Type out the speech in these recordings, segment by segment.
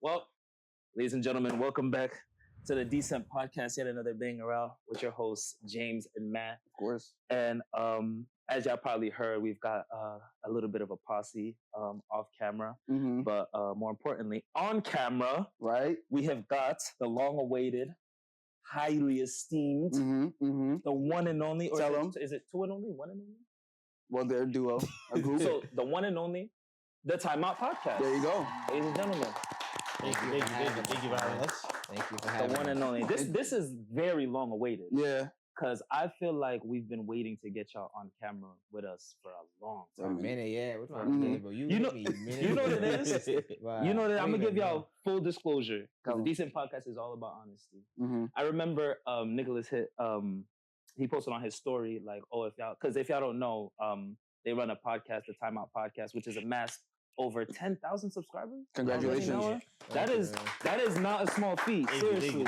Well, ladies and gentlemen, welcome back to the Decent Podcast. Yet another banger out with your hosts James and Matt. Of course. And as y'all probably heard, we've got a little bit of a posse off camera, but more importantly, on camera, right? We have got the long-awaited, highly esteemed, the one and only. Or is it two and only? One and only? Well, they're a duo, a group. So the one and only, the Timeout Podcast. There you go, ladies and gentlemen. Thank you for having us. Thank you for having us. The one and only. This is very long awaited. Yeah. Because I feel like we've been waiting to get y'all on camera with us for a long time. A minute, yeah. We're talking minute, bro. You know what it is? Wow. You know that I'm going to give y'all full disclosure. Because the Decent Podcast is all about honesty. I remember Nicholas he posted on his story, like, oh, if y'all don't know, they run a podcast, the Timeout Podcast, which is amassed over 10,000 subscribers. Congratulations. That is not a small feat, seriously.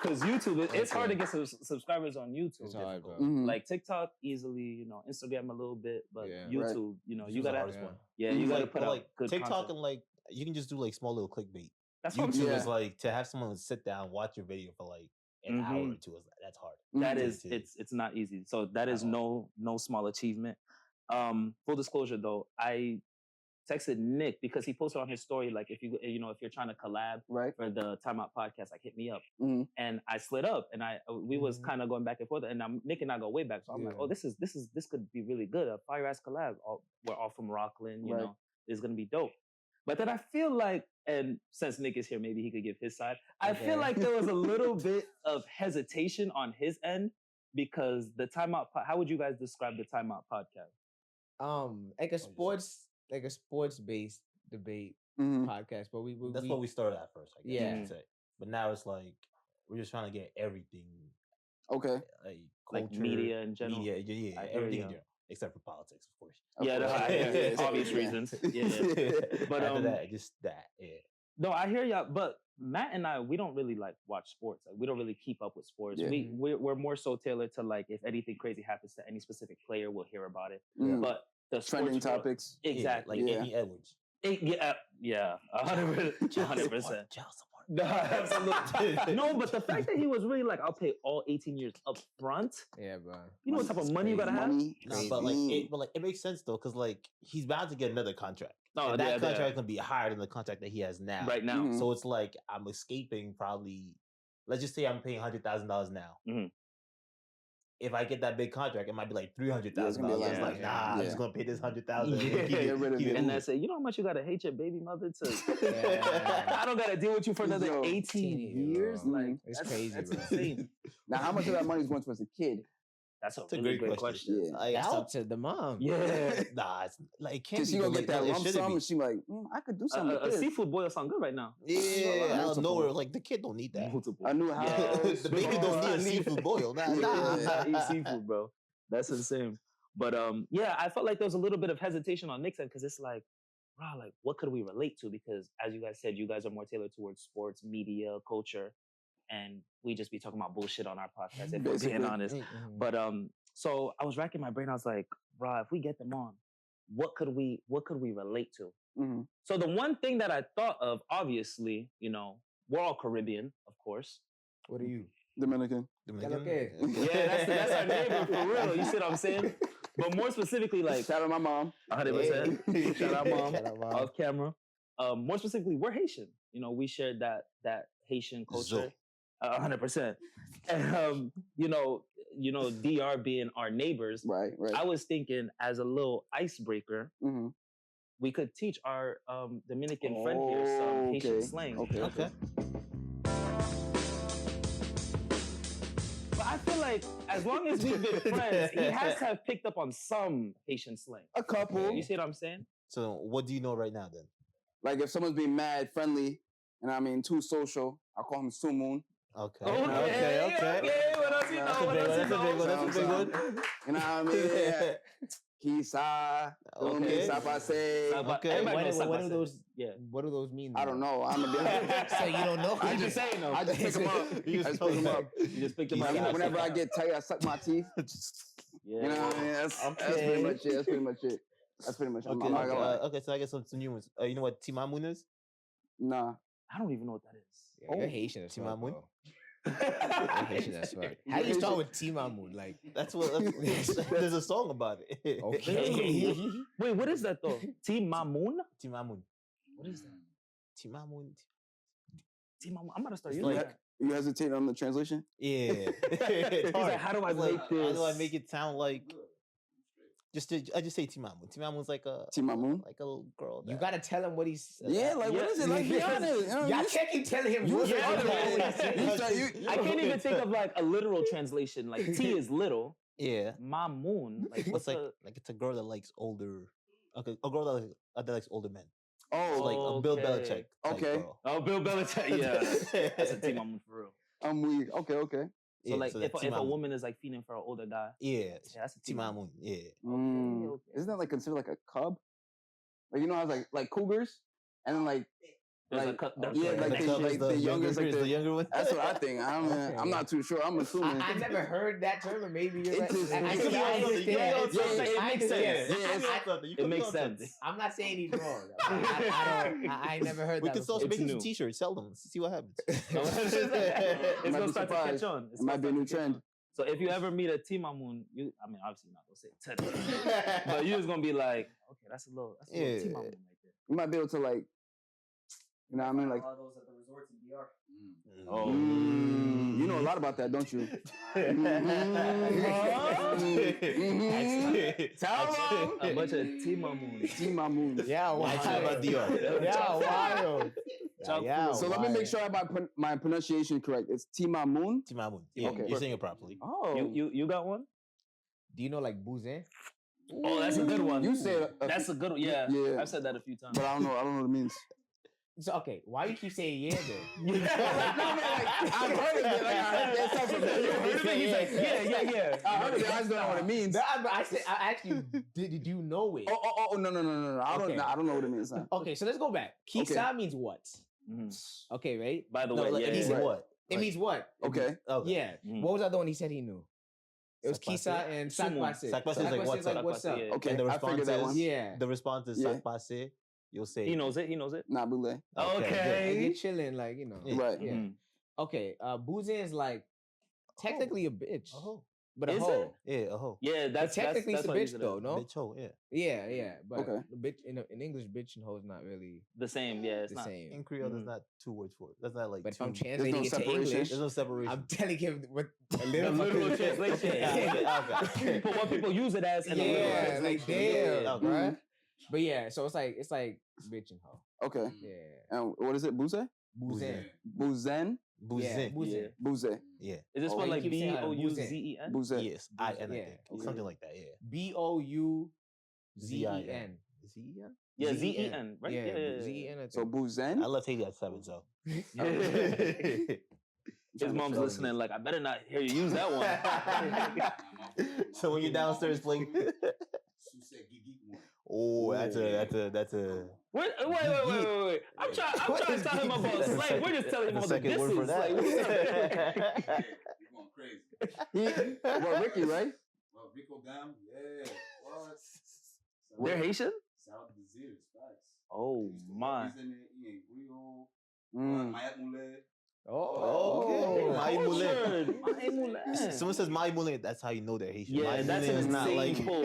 Because YouTube, it's hard to get subscribers on YouTube. It's hard, bro. Like TikTok, easily, Instagram a little bit, but YouTube, you gotta, you gotta put out good TikTok content. and like you can just do like small little clickbait. That's what YouTube is like to have someone sit down, watch your video for like an hour or two. That's hard. That is, it's not easy. So that is no small achievement. Full disclosure though, I texted Nick because he posted on his story, like, if you're trying to collab for the Timeout Podcast, like, hit me up. And I slid up and we was kind of going back and forth, and Nick and I go way back. So I'm like, oh, this could be really good. A fire ass collab. We're all from Rockland, you know, it's going to be dope. But then I feel like, and since Nick is here, maybe he could give his side. I feel like there was a little bit of hesitation on his end because the Timeout, how would you guys describe the Timeout Podcast? Like a sports-based debate podcast, but that's what we started at first, I guess. Yeah. Say. But now it's like we're just trying to get everything. Okay. Like culture, like media in general. Yeah, everything in general, except for politics, of course. Obvious reasons. Yeah. But after that, just that. Yeah. No, I hear y'all, but Matt and I, we don't really like watch sports. Like, we don't really keep up with sports. Yeah. We're more so tailored to, like, if anything crazy happens to any specific player, we'll hear about it. But the trending topics, exactly, like Anthony Edwards. 100%. No, absolutely. No, but the fact that he was really like, I'll pay all 18 years up front. Yeah, bro. You know what type of money you gotta have? But it makes sense though, because like he's bound to get another contract. And that contract can be higher than the contract that he has now. Right now. So it's like I'm escaping probably. Let's just say I'm paying $100,000 now. If I get that big contract, it might be like $300,000. Like, I'm just gonna pay this $100,000. And I say, you know how much you gotta hate your baby mother to? I don't gotta deal with you for another 18 years. Like, it's crazy. That's insane. Now, how much of that money is going towards the kid? That's a really great question. Yeah. That's up to the mom. Yeah. It's like, it can't be. She gonna get that lump sum, and she like, I could do something. A seafood boil sound good right now. Yeah, out of nowhere, like the kid don't need that. I knew how. The baby don't need a seafood boil. Nah, eat seafood, bro. That's insane. But I felt like there was a little bit of hesitation on Nick's end because it's like, wow, like what could we relate to? Because as you guys said, you guys are more tailored towards sports, media, culture. And we just be talking about bullshit on our podcast, if we're being honest. But so I was racking my brain. I was like, bro, if we get them on, what could we relate to? So the one thing that I thought of, obviously, we're all Caribbean, of course. What are you? Dominican. Okay. Yeah, that's our neighbor for real. You see what I'm saying? But more specifically, like, shout out my mom. 100%. Shout out mom. Off camera. More specifically, we're Haitian. We shared that Haitian culture. 100%. And DR being our neighbors. Right. I was thinking as a little icebreaker, we could teach our Dominican friend here some Haitian slang. Okay. But I feel like as long as we've been friends, he has to have picked up on some Haitian slang. A couple. You see what I'm saying? So what do you know right now then? Like if someone's being mad, friendly, and too social, I'll call him Sumoon. Okay. What else you know? That's a big one. You know what I mean? Yeah. Kisa. Okay. Sapase. Okay. What do those mean? I don't know. I'm a So you don't know? I just pick them up. You just pick them up. Whenever I get tight, I suck my teeth. Yeah. You know what I mean? That's pretty much it. That's pretty much it. Okay, so I get some new ones. You know what Timamun is? Nah. I don't even know what that is. Yeah, you're Haitian as fuck, Timamun? bro. You're Haitian as fuck. How do you start with Timamun? Like, That's what. There's a song about it. okay. Wait, what is that though? Timamun? Timamun. What is that? Timamun. Timamun. I'm about to start It's using like- that. You hesitate on the translation? Yeah. He's like, how do I make How do I this? make it sound like? I just say Timamun. Timamun's like a Timamun? like a little girl. You gotta tell him what he's. Yeah, like what is it? Like be honest. Y'all can't keep telling him. You what say it is. I can't even think of like a literal translation. Like T is little. Yeah. Mamoon. Like what's It's like it's a girl that likes older. Okay, a girl that likes older men. It's Oh, like a Bill Okay. Belichick. Type Okay. Girl. Oh, Bill Belichick. Yeah, that's a Timamun for real. I'm weak. Okay. So Yeah, like so if that's a Timamun. woman is like feeding for an older guy, Yeah. yeah, that's a Timamun. Yeah. Mm. Isn't that like considered like a cub? Like you know how like cougars, and then like There's like, there's yeah, a- like the youngest, like the younger one. That's what I think. I'm not too sure. I'm assuming. I never heard that term, but maybe you're right. Interesting. I You can can understand. also say it I makes understand. sense. It makes sense. I'm not saying he's wrong. I never heard We that. can start before. It's making some new. T-shirts, sell them, see what happens. It's might gonna be start to catch surprised. on. It might be a new trend. So if you ever meet a Timamun, I mean, obviously you're not gonna say it today, but you're just gonna be like, okay, that's a little Yeah. Timamun right there. You might be able to like, you know what I mean? Like, All those at the resorts in DR. Oh. you know a lot about that, don't you? A bunch of Timamun. Timamun. Yeah, I wild. care about Dior. Yeah, wild. Yeah, So let me make sure I have my pronunciation correct. It's Timamun. Timamun. Yeah, Okay. you're saying it properly. Oh, You got one? Do you know like Bouzin? Oh, that's a good one. You said That's a good one. Yeah, Yeah. I've said that a few times. but I don't know what it means. So okay, why you keep saying yeah then? I've heard of it. Like, I heard that stuff from He's like, yeah. I heard of it. I just don't know what it means. No, I said I actually did you know it? Oh, no. Okay. I don't know what it means. Huh? Okay, so let's go back. Kisa means what? Mhm. Okay, right? By the No, way, like, yeah, he yeah. said what? It means what? Okay. Okay. Yeah. Mhm. What was the other one he said he knew? It was Sakpase? Kisa and Sumo. Sakpase. Sakpase is like, what's up? what's up? Yeah. Okay, And the I figured that response one. is- Yeah. The response is Yeah. "Sakpase." You'll say He knows it. Nah, boule. Okay. Like, you're chilling, like, you know. Yeah. Right. Yeah. Mhm. Okay, Bouzin is like technically a bitch. Oh, But a Is hoe. yeah, a hoe. Yeah, that's technically that's it's a what he bitch said. though, no? Bitch hoe, yeah. Yeah. But Okay. the bitch in English, bitch and hoe is not really The same. Yeah, it's the not. same. In Creole, there's not two words for it. That's not like But if two. I'm no translating it to separation. English, There's no separation. I'm telling him what a The little literal fucking- translation. Okay. But what people use it as in a literal Yeah, translation. like damn, Yeah. Okay. bruh. But yeah, so it's like bitch and hoe. Okay. Yeah. And what is it? Bouze? Bouzin. Bouzen? Yeah, Bouzin. Bouzin. Bouze. Yeah. Is this Oh, spelled you like keep saying that, Bouzen? Bouze. Yes. I-N, I Yeah. think. Something like that, yeah. Bouzzen. Z-I-N. Yeah, Z-E-N, right? Yeah, Yeah. Z-E-N. I think. So Bouzen? I left Haiti at 7, so. His mom's listening. Like, I better not hear you use that one. So when you're downstairs playing. Oh, that's a. Wait. I'm trying to tell him about slang. We're just telling him the about the second word for distance. Like, what's up? that. You're going crazy. Well, Ricky, right? Well, Rico Dam, yeah. What? They're Haitian? Shout out to the Zeers, facts. Oh, my. He's in it, he ain't Rio. Mm. Mayat Moulet. Okay. Mai Moulin. Mai Moulin. Someone says Mai Moulin, that's how you know they're Haitian. Yeah, Mai that's Moulin an is not insane like. pull.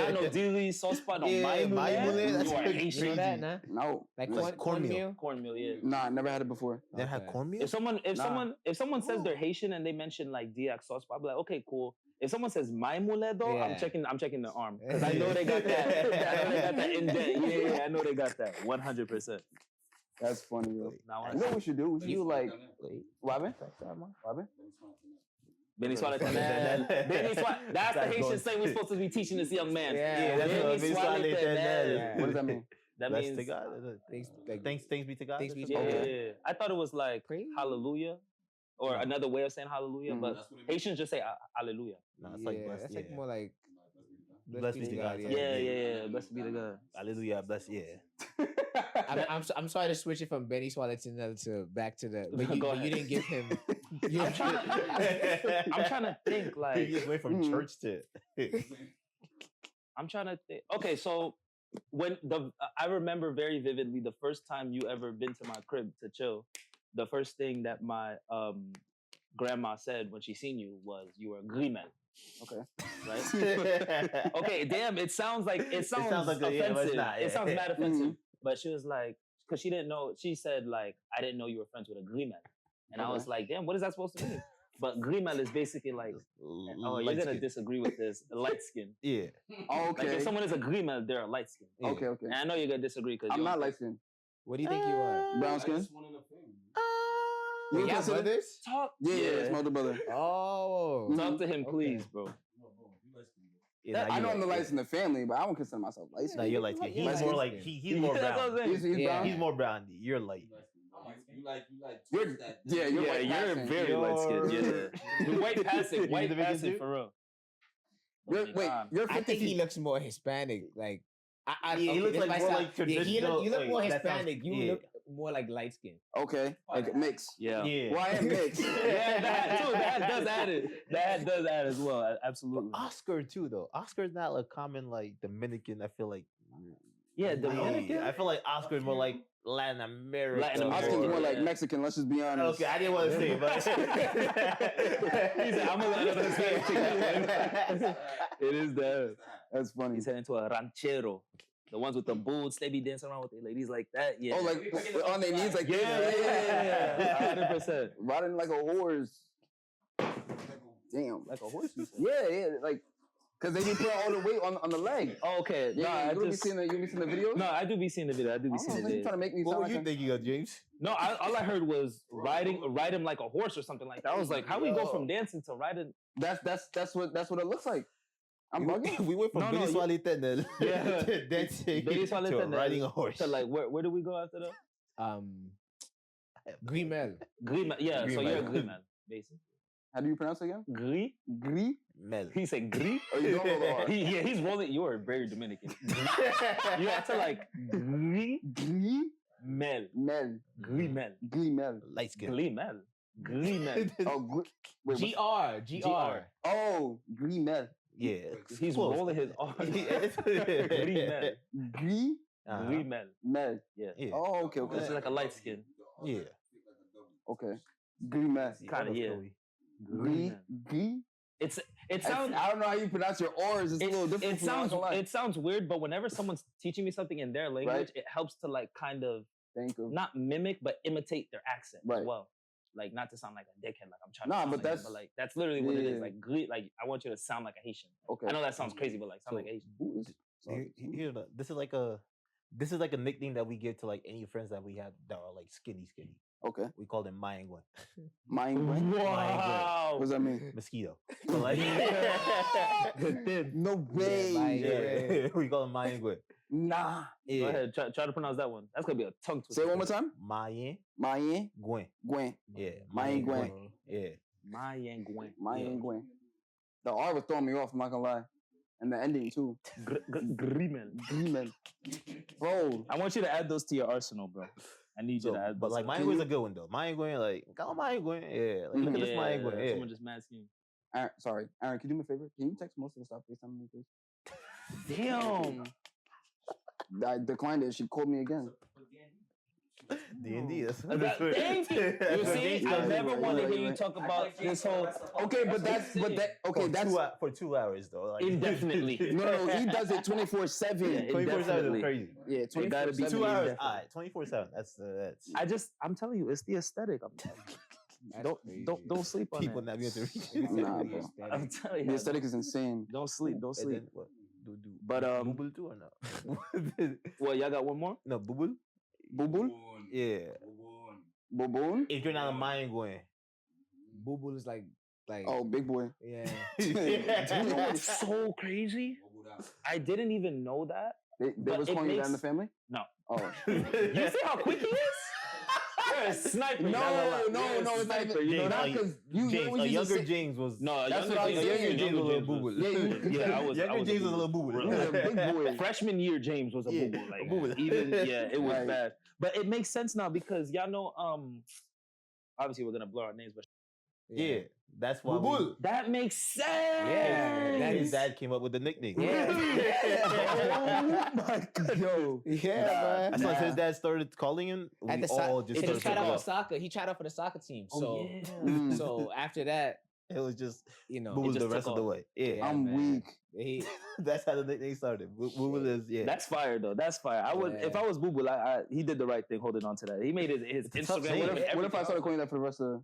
Not no dilly, sauce pot, no Yeah, Mai Mai Moulin. Moulin, that's You are crazy. Haitian. You know that, nah? No. Like Like cornmeal. cornmeal? Cornmeal, yeah. Nah, I never had it before. They have Okay. cornmeal? If someone says Oh. they're Haitian and they mention like Diak sauce, I'll be like, okay, cool. If someone says my moulin though, Yeah. I'm checking their arm because I know they got that. I know they got that in depth. Yeah, I know they got that 100%. That's funny, yo. Now You know what we should do? We should do like, Wait. Wabe? Wabe? Benny Swale Canal. Benny Swale. That's the Haitian slang we're supposed to be teaching this young man. Yeah, that's what Benny Benny Swale Swale Canal. Canal. What does that mean? That Bless means to God. Things be to God. Things be to yeah, God. yeah, yeah. I thought it was like Praise. hallelujah or another way of saying hallelujah, Mhm. but Haitians just say hallelujah. No, it's like blessed. that's Yeah. like more like Blessed be to God. Yeah. Blessed be the God. Hallelujah, bless. Yeah. I'm sorry to switch it from Benny Swale to back to the. But Go you ahead. didn't give him. I'm trying to think He like just went from church to. I'm trying to think. Okay, so I remember very vividly the first time you ever been to my crib to chill. The first thing that my grandma said when she seen you was you were a gris-man. Okay. Right? Okay, damn, it sounds offensive. It sounds mad offensive. But she was like, because she didn't know, she said like, I didn't know you were friends with a gris-man. And I was like, damn, what is that supposed to mean? But gris-man is basically like, oh, you're going to disagree with this, light skin. Yeah. Okay. Like if someone is a gris-man, they're a light skin. Yeah. Okay. And I know you're going to disagree because I'm not light skin. What do you think you are? Brown skin? You got brothers? Talk. Yeah, it's my older brother. Oh. Talk to him, please, bro. Yeah, I know I'm the lightest in the family, but I don't consider myself light skin. No, you're light skin. He's more like he's more brown. He's brown. He's more brown. You're light. You're very light skinned. Yeah. White passing for real. I think he looks more Hispanic. Like, he looks like more like traditional. You look more Hispanic. You look more like light skin. Okay, like mix. Yeah. Well, I am mixed. That does add it. That does add as well. Absolutely. But Oscar too, though. Oscar's not a common like Dominican. I feel like. Yeah, Dominican. I feel like Oscar is more like Latin America. Oscar's more like Mexican. Let's just be honest. Okay, I didn't want to say, but he said, "I'm gonna say it." It is that. That's funny. He's heading to a ranchero. The ones with the boots, they be dancing around with their ladies like that. Yeah. Oh, like on their knees, like yeah. 100%. Riding like a horse. Damn. Like a horse? Yeah, like, because they be putting all the weight on the leg. Oh, okay. Yeah, you be seeing the videos? No, I do be seeing the video. You trying to make me what sound were you thinking of, James? No, all I heard was ride him like a horse or something like that. I was like, how we go from dancing to riding? That's what it looks like. I'm bugging. We went from dancing to riding a horse. So like, where do we go after that? Gris-mel. Gris-mel. Yeah, so you're a gris-mel, basically. How do you pronounce it again? Gris? Mel. He said gris? Oh, you don't know the R. He's rolling. You're very Dominican. You have to like gris? Mel. Gris-mel. Light skin. Gris-mel. Oh, GR. Oh, gris-mel. Yeah. He's rolling his R. Gris-mel. Gris-mel. Mel. Yeah. Oh, okay. It's like a light skin. Yeah. Okay. Gris-mel. Kind of, yeah. Gris? It sounds. I don't know how you pronounce your R's. It's a little different. It sounds weird, but whenever someone's teaching me something in their language, it helps to like kind of not mimic, but imitate their accent as well. Like not to sound like a dickhead, like I'm trying to. But like that's literally what it is. Like I want you to sound like a Haitian. Okay. I know that sounds crazy, but like sound like a Haitian. This is like a nickname that we give to like any friends that we have that are like skinny. Okay. We call them Maingwen. Maingwen? Wow. What does that mean? Mosquito. So like, no way. Yeah. We call them Maingwen. Nah. Yeah. Go ahead. Try to pronounce that one. That's going to be a tongue twister. Say it one more time. Maingwen. Yeah. Maingwen. Yeah. Maingwen. The R was throwing me off, I'm not going to lie. And the ending too. Gris-mel. Bro. I want you to add those to your arsenal, bro. I need you to add those. But like Maingwen's a good one though. Maingwen, like, call Maingwen. Yeah. Like, look at this Maingwen. Yeah. Someone just mad skin. Sorry. Aaron, can you do me a favor? Can you text most of the stuff FaceTime me, please? Damn. I declined it. She called me again. D&D. Thank you. You see, I never want to hear you talk about this whole. Okay, but that's for 2 hours though. Like, indefinitely. No, he does it 24/7. 24/7 is crazy. Yeah, 24/7. Gotta be 2 hours. 24/7. That's. I'm telling you, it's the aesthetic. Don't sleep on people that. not be able to read. Nah, bro. I'm telling you, the aesthetic is insane. Don't sleep. What? But Bubble too or no? Well, y'all got one more? No, Bubble. Bubble? Yeah. Baboon? If you're not a Maingwen. Bubble is like oh, big boy. Yeah. Do you know what's so crazy? I didn't even know that. They was calling you that in the family? No. Oh. You see how quick he is? You're a sniper. No, it's not even. You know that because a younger James was. No, that's what I was saying. Younger James was a little boo-boo. Yeah, I was. Younger James was a little boo-boo. He was a big boy. Freshman year, James was a boo-boo. Like even it was bad. But it makes sense now because y'all know. Obviously, we're gonna blur our names, but Yeah. That's why that makes sense. Yeah, his dad came up with the nickname. Yeah. Oh my God. Yo. Yeah, man. As soon as his dad started calling him, we all just he started tried out for off. soccer. He tried out for the soccer team. So, yeah. so after that, It was just Boo was the rest of the way. Yeah, I'm weak. That's how the nickname started. Boo is That's fire though. That's fire. I would if I was Boo Boo, he did the right thing holding on to that. He made his Instagram. What if I started calling that for the rest of?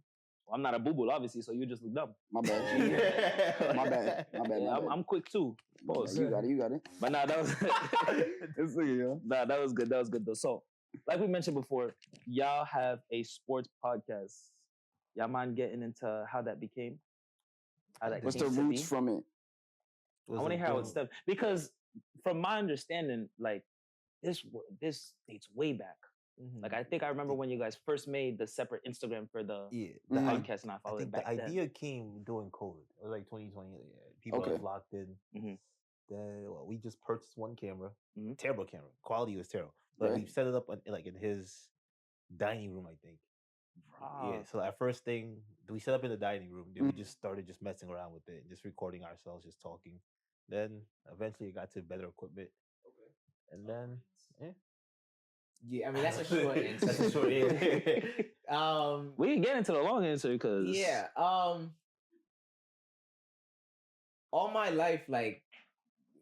I'm not a Boo Boo, obviously, so you just look dumb. My bad. My bad. Yeah, I'm quick too. Boss. You got it. But nah, that was that was good. That was good though. So, like we mentioned before, y'all have a sports podcast. Y'all mind getting into how that became? What's the roots from it? I want to hear how it stepped because, from my understanding, like this dates way back. Mm-hmm. Like I think I remember when you guys first made the separate Instagram for the podcast, and I followed it back then. The idea came during COVID. It was like 2020. Yeah. People were locked in. Mm-hmm. Then we just purchased one camera. Mm-hmm. Terrible camera. Quality was terrible. But we set it up in his dining room, I think. Wow. Yeah. So at first thing we set up in the dining room. Then we just started just messing around with it, just recording ourselves, just talking. Then eventually it got to better equipment. Okay. And then yeah, I mean that's a short answer. That's a short answer. We can get into the long answer because all my life, like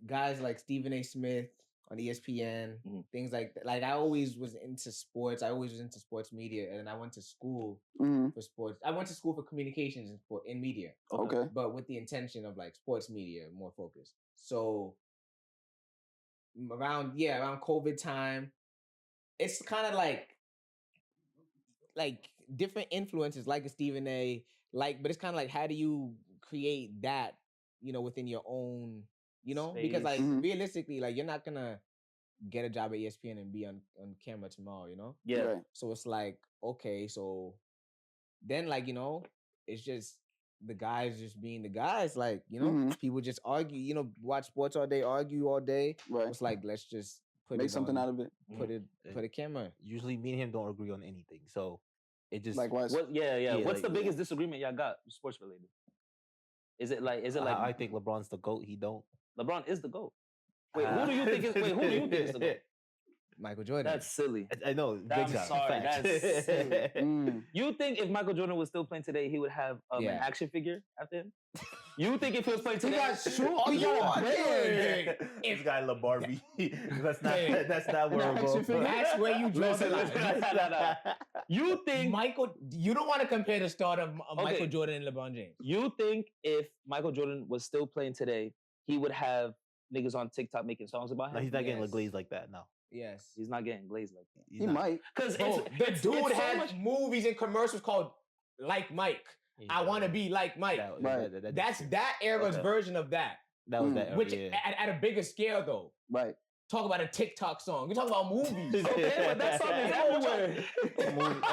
guys like Stephen A. Smith on ESPN, things like that. Like I always was into sports. I always was into sports media, and I went to school for sports. I went to school for communications in media. Okay, but with the intention of like sports media, more focused. So around COVID time. It's kind of like different influences, like a Stephen A. But it's kind of like how do you create that, within your own, space. Because like realistically, like you're not gonna get a job at ESPN and be on camera tomorrow, Yeah. Right. So it's like okay, so then like it's just the guys just being the guys, like people just argue, watch sports all day, argue all day. Right. It's like let's just. Make something out of it. Put a camera. Usually, me and him don't agree on anything, so it just likewise. What's the biggest disagreement y'all got sports related? Is it like? I think LeBron's the GOAT. He don't. LeBron is the GOAT. Wait, who do you think is the GOAT? Michael Jordan. That's silly. I know. I'm sorry. That's silly. You think if Michael Jordan was still playing today, he would have an action figure after him? You think if he was playing today? He got this guy LaBarbie. That's not where we're going. That's where you draw the line. You think Michael? You don't want to compare the start of Michael Jordan and LeBron James. You think if Michael Jordan was still playing today, he would have niggas on TikTok making songs about him? No, he's not getting glazed like that. No. Yes. He's not getting glazed like that. He might. Because the dude has movies and commercials called Like Mike. Yeah. I want to be like Mike. That's that era's version of that. That was that era, which at a bigger scale though. Right. Talk about a TikTok song. We're talking about movies. Okay, but that song is everywhere.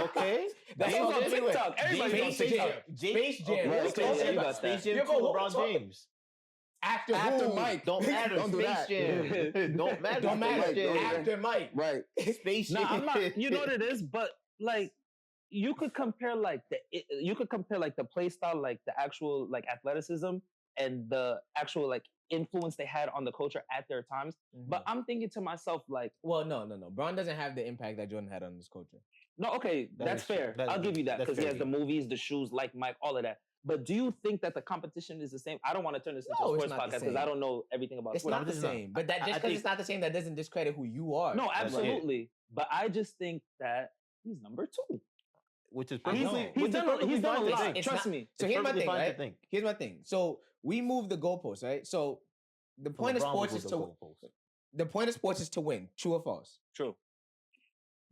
Okay. That's on TikTok. Everybody's on TikTok. Space Jam. Space Jam 2, LeBron James. After Mike. Don't matter. Don't do Space Jam. Don't matter. After Mike. Right. Space Jam. I'm not. You know what it is, but like. You could compare the play style, like the actual like athleticism and the actual like influence they had on the culture at their times. Mm-hmm. But I'm thinking to myself like, well, no. Bron doesn't have the impact that Jordan had on this culture. No, okay, that's fair. I'll give you that because he has the movies, the shoes, like Mike, all of that. But do you think that the competition is the same? I don't want to turn this into a sports podcast because I don't know everything about sports. It's not the same. But that just because it's not the same, that doesn't discredit who you are. No, absolutely. But I just think that he's number 2. Which is he's done a lot. Trust me. So here's my thing, right? Here's my thing. So we move the goalposts, right? So the point of sports is to win. True or false? True.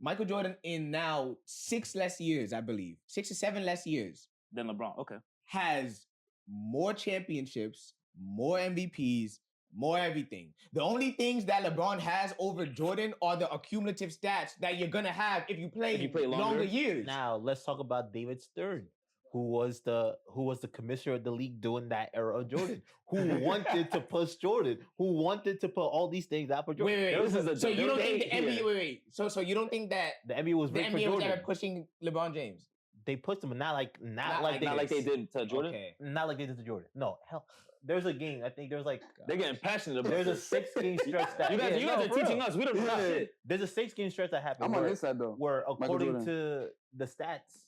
Michael Jordan in now 6 less years, I believe, 6 or 7 less years than LeBron. Okay. Has more championships, more MVPs, more everything. The only things that LeBron has over Jordan are the accumulative stats that you're gonna have if you play longer years. Now let's talk about David Stern, who was the commissioner of the league during that era of Jordan, who wanted to push Jordan, who wanted to put all these things out for Jordan. Wait. So you don't think the NBA? So you don't think that the NBA was ever pushing LeBron James? They pushed him, but not like they did to Jordan. Okay. Not like they did to Jordan. No, hell. There's a game. I think there's like they're getting passionate about. There's a 6-game stretch that you guys are teaching us. We don't know shit. There's a 6-game stretch that happened. I'm on this side though. Where according to the stats,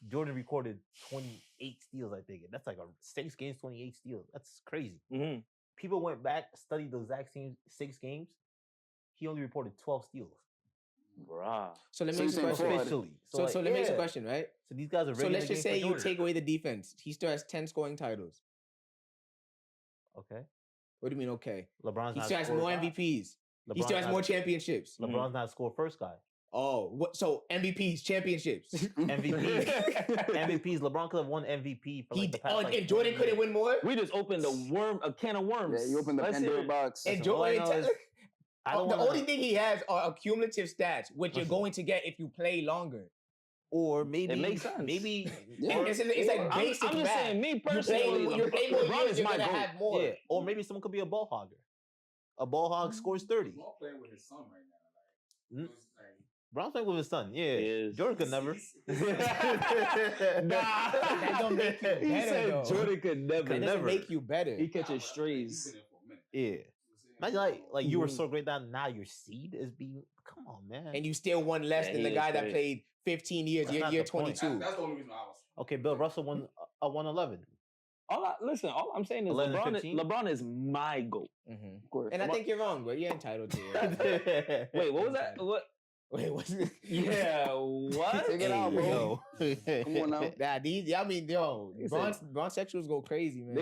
Jordan recorded 28 steals. I think that's like a 6 games, 28 steals. That's crazy. Mm-hmm. People went back, studied the exact same 6 games. He only reported 12 steals. Bruh. So let me ask you a question. Officially. So let me ask you a question, right? So these guys are. So let's just say you take away the defense. He still has 10 scoring titles. Okay. What do you mean? Okay. He still has more MVPs. He still has more championships. LeBron's not score first guy. Oh, what? So MVPs, championships, MVPs. LeBron could have won MVP. For the past, and Jordan couldn't win more. We just opened a can of worms. Yeah, you opened the Pandora box. And Jordan, the only thing he has are accumulative stats, which you're going to get if you play longer. Or maybe it makes sense. Maybe it's like basic I'm just math. saying, me personally, you play more years, you're gonna have more. Yeah. Or maybe someone could be a ball hogger. A ball hog scores 30. Ball playing with his son right now. Like, Brown's playing with his son. Yeah. Jordan could never. That don't make you better. He said though. Jordan could never. That doesn't make you better. He catches strays. Yeah. Imagine like you were so great that now your seed is being. Come on, man. And you still won less than the guy that played 15 years. Year 22. That's the only reason I was. Okay, Bill Russell won a 111. All I'm saying is LeBron is my GOAT. Mm-hmm. Of course. And I think you're wrong, but you're entitled to it. Wait, what was that? What? Wait, what's it? Yeah, what? Take it out, bro. Come on now. Bron sexuals go crazy, man.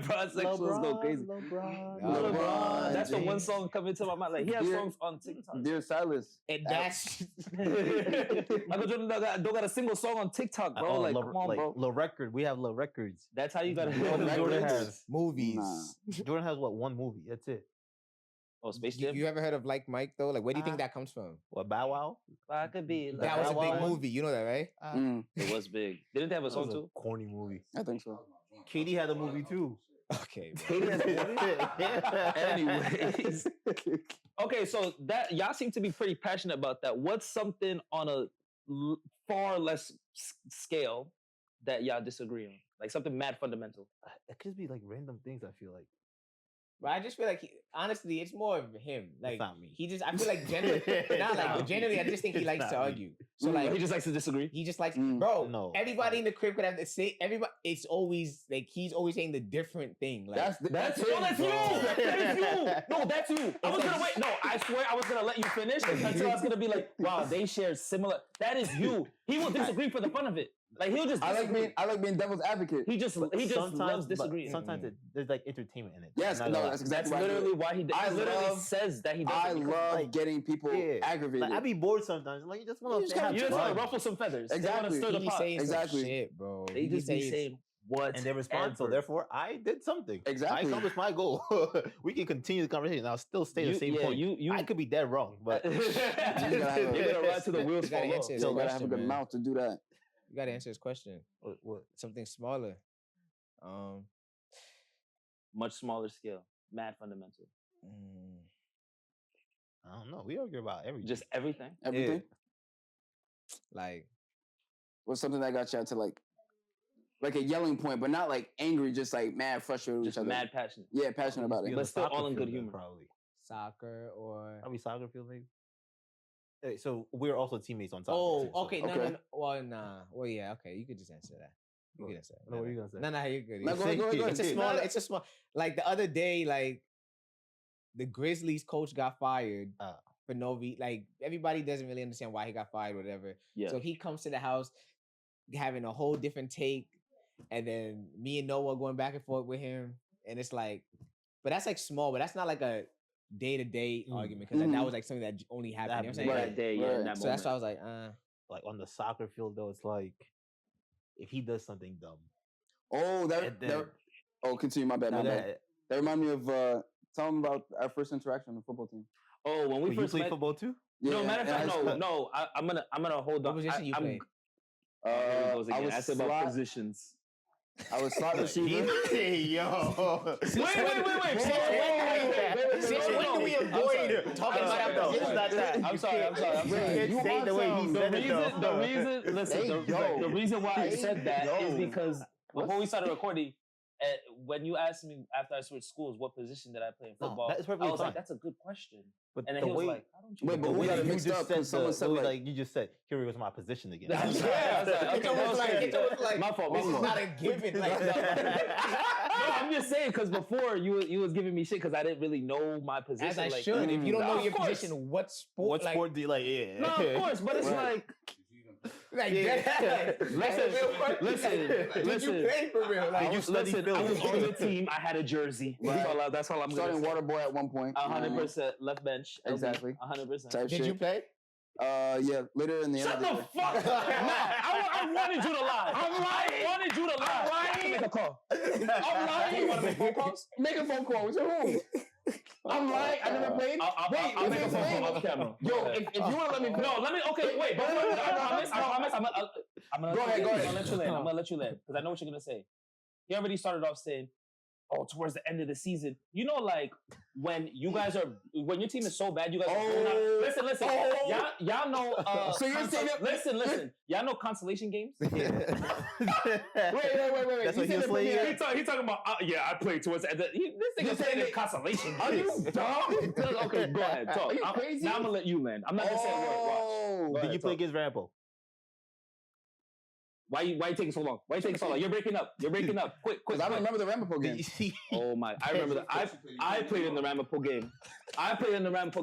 Bron sexuals go crazy. LeBron. That's the one song coming to my mind. Like he has songs on TikTok. Dear Silas. And that's Michael Jordan don't got a single song on TikTok, bro. Like, come on, bro. Low record. We have low records. That's how you gotta Jordan has movies. Jordan has what? One movie. That's it. Oh, Space Jam. You ever heard of Like Mike though? Like, where do you think that comes from? What, Bow Wow? I could be. That was a big movie. You know that, right? It was big. Didn't they have a song too? Corny movie. I think so. Katie had a movie too. Okay. Katie has a movie. Anyways. Okay, so that y'all seem to be pretty passionate about that. What's something on a far less scale that y'all disagree on? Like something mad fundamental. It could be like random things. I feel like. But I just feel like, honestly, it's more of him. Like, not me. I feel like generally, but generally, I just think he likes to argue. So like, he just likes to disagree. He just likes, bro. No, everybody in the crib could have to say everybody. It's always like he's always saying the different thing. Like that's you. That is you. No, that's you. I was gonna wait. No, I swear I was gonna let you finish until I was gonna be like, wow, they share similar. That is you. He will disagree for the fun of it. Like he'll just. I like being devil's advocate. He just loves disagreeing. Sometimes there's like entertainment in it. Yes, no, that's exactly. That's literally why he. I literally says that he does. I love getting people aggravated. Like, I be bored sometimes. Like you just want to ruffle some feathers. Exactly. Stir the pot. Exactly. Shit, bro. They just be saying what, and they respond. So therefore, I did something. Exactly. I accomplished my goal. We can continue the conversation. I'll still stay the same point. I could be dead wrong, but you're gonna ride to the wheels fall off. So you gotta have a good mouth to do that. You gotta answer his question. What? Something smaller. Much smaller scale. Mad fundamental. I don't know. We argue about everything. Just everything. Everything. Yeah. Like, what's something that got you out to like a yelling point, but not like angry, just like mad frustrated with each other. Mad passionate. Yeah, passionate about it. But still all in good humor. Probably. Soccer or. Probably soccer field, maybe. Hey, so we're also teammates on top. Oh, okay. No. Well, nah. Well, yeah. Okay, you could just answer that. You could answer that. No, what are you gonna say? No, you're good. No, go ahead. It's a small. Like the other day, like the Grizzlies coach got fired for no reason. Like everybody doesn't really understand why he got fired, or whatever. Yeah. So he comes to the house having a whole different take, and then me and Noah going back and forth with him, and it's like, but that's like small, but that's not like a day-to-day argument, because that was like something that only happened. You know what I'm saying? That day, that so that's why I was like, like on the soccer field though, it's like if he does something dumb. Oh, continue. My bad. That remind me of tell them about our first interaction on the football team. Oh, when we first played football too? Yeah, no, matter of fact, no. I'm gonna hold on. What position you played? I said about positions. I was slot receiver. Yo. Since when do we avoid talking about our It's position? not that. I'm sorry. You can't say the way he said it, though. The reason why I said that is because before we started recording, when you asked me after I switched schools, what position did I play in football? that is I perfectly was fine. like, that's a good question. But And then the he was way, like, how don't you Wait, know? but we got it you mixed just up said because someone said like, you just said, here was my position again. Yeah, I was like, okay, It's almost like my fault. this is not a given. Like, No, I'm just saying because before you was giving me shit because I didn't really know my position. as I like, should. If you don't know of your course. position, what sport? What like, sport do you like? Yeah. No, of course, but it's Right. Like, Yeah. listen. Did you play for real? Like, Did you study Listen, I film? was on the team. I had a jersey. Right. That's all I'm starting gonna say. water boy at one point. 100% left bench. LB, Exactly. 100%. Type did shit. you play? Yeah, later in the end Shut of the the year. fuck up! No, I wanted you to lie. I wanted you to lie. I can make a call. I'm lying. You want to make phone calls? Make a phone call. What's your home? I'm lying. I never played. I'll make a phone call off camera. Yo, if you want to let me No, let me. Okay, wait. But I promise. I'm gonna Go ahead. I'm gonna let you land. I'm gonna let you land because I know what you're gonna say. He already started off saying, "Oh, towards the end of the season, you know, like when your team is so bad, you guys. Listen. Y'all know. So you're saying that- Listen. Y'all know consolation games. Wait. That's You what he said was it playing. for me. He talking about. Yeah, I played towards the end. This nigga You saying said it's consolation games. Are you dumb? Okay, go ahead. Talk. Are you crazy? Now I'm gonna let you land. I'm not gonna say a word. Watch. Oh. Go Did ahead, you play talk. against Rambo? Why you taking so long? You're breaking up. Quick. Because I don't remember the Ramapo game. Oh my! I remember that. I played in the Ramapo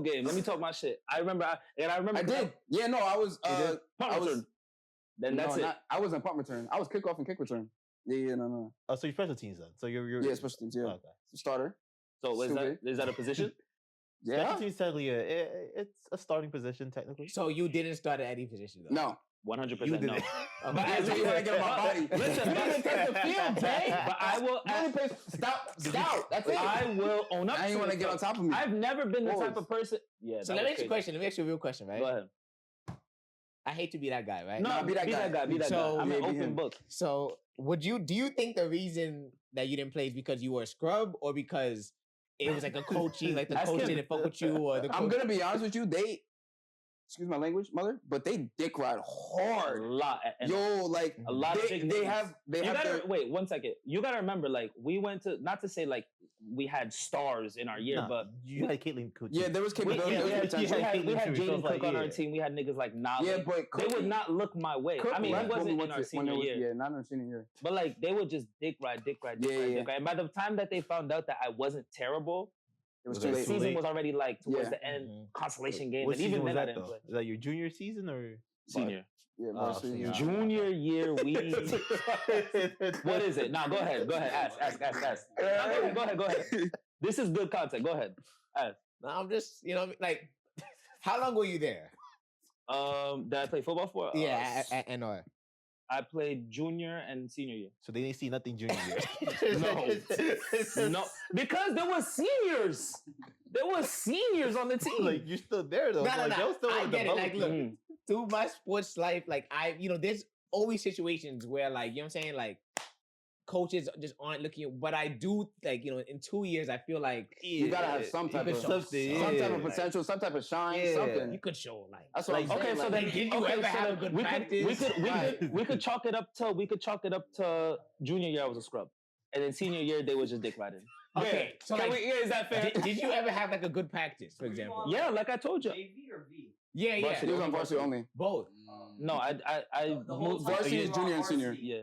game. Let me talk my shit. I remember. I did. Yeah, no, I was. Punt I was. return. Then that's it. I wasn't punt return. I was kickoff and kick return. Yeah, no. Oh, so you're special teams then. So you're Yeah, special teams. Yeah, okay. starter. So is Stupid. that a position? Yeah. Special teams technically, it's a starting position technically. So you didn't start at any position, though? No. 100% You no. didn't. But as you want to get on my body. Listen, You didn't take the field, Jay. But I will. You only play scout. That's it. I will own up. Now you want to get on top of me. I've never been the type Pause. of person. Yeah. So that let me was ask you a crazy. question. Let me ask you a real question, right? Go ahead. I hate to be that guy, right? No, be that guy. Be that So- guy. I'm an Yeah, be open him. book. So do you think the reason that you didn't play is because you were a scrub or because it was like a coaching, like the Ask coach him. didn't fuck with you or the I'm coach? gonna be honest with you. They, excuse my language, mother, but they dick ride A hard. lot. And Yo, like a lot of they big they names. have You gotta their, wait 1 second. You gotta remember, like we went to not to say like we had stars in our year, Nah, but you had Caitlin Coach. yeah, there was we, capability. yeah, there was we potential. had Caitlin too, so Jaden it's like, Cook on our yeah. team. We had niggas like Nolly. Yeah, but they Cook- would not look my way. Cook I mean, left he wasn't when in our when senior it was, year, Yeah, not in our senior year. but like they would just dick ride. Yeah. And by the time that they found out that I wasn't terrible, It was Was too it the late. too season late? was already like towards Yeah. the end, Mhm. consolation game, What and season even was then I that didn't though? play. Is that your junior season or Senior. Yeah, Oh, varsity, senior. yeah. Junior year, we. What is it? Now go ahead. Ask. Now, go ahead. This is good content. Go ahead. No, I'm just, like, how long were you there? Did I play football for? Yeah, and I played junior and senior year. So they didn't see nothing junior year. No, because there was seniors. There was seniors on the team. Like you're still there though. No, Like, y'all still I in get it. Like, development. look, through my sports life, like there's always situations where, like, you know what I'm saying, like coaches just aren't looking. But I do, like, in 2 years, I feel like You gotta have some type could of show something, some type yeah. of potential, some type of shine, Yeah. something. you could show, like, That's what I'm saying. Okay, so like, then did you okay, ever so have a then good we practice? we could chalk it up to junior year I was a scrub, and then senior year they was just dick riding. okay, so like, is that fair? did you ever have like a good practice, for example? Yeah, like I told you. JV or V? Yeah, He yeah, was on varsity only. both. No, I The whole moved time Varsity you is were junior on and senior. varsity. Yeah,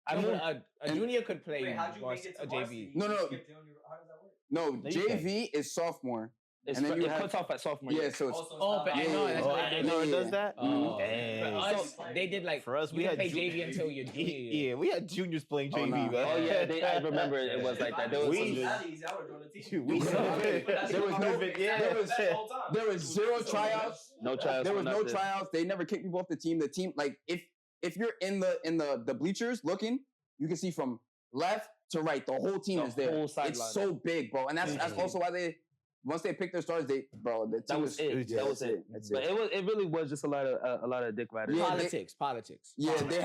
I No, moved. but a junior could play Wait, how'd you make it to a varsity? JV. No, no. You skipped junior. How does that work? No, No, you JV is sophomore. It's and then you it have- cuts off at sophomore Yeah, year. so it's Also, Oh, but I know that's Oh, what I they know do. it does that. Oh, Dang. for us, they did like For us, you we can had play ju- JV until you're junior. year. Yeah, we had juniors playing JV. nah. man. Oh yeah, I remember it was like that. There was We- some Alleys, I would join the team. We- There was no- there was zero tryouts. no tryouts. There was no nothing. tryouts. They never kicked people off the team. The team, like, if you're in the bleachers looking, you can see from left to right, the whole team The is there. whole It's sideline. so big, bro. And that's also why once they picked their stars, the team That was it. Yeah, That was it. That's But it really was just a lot of dick riders. Yeah, Politics. Yeah, they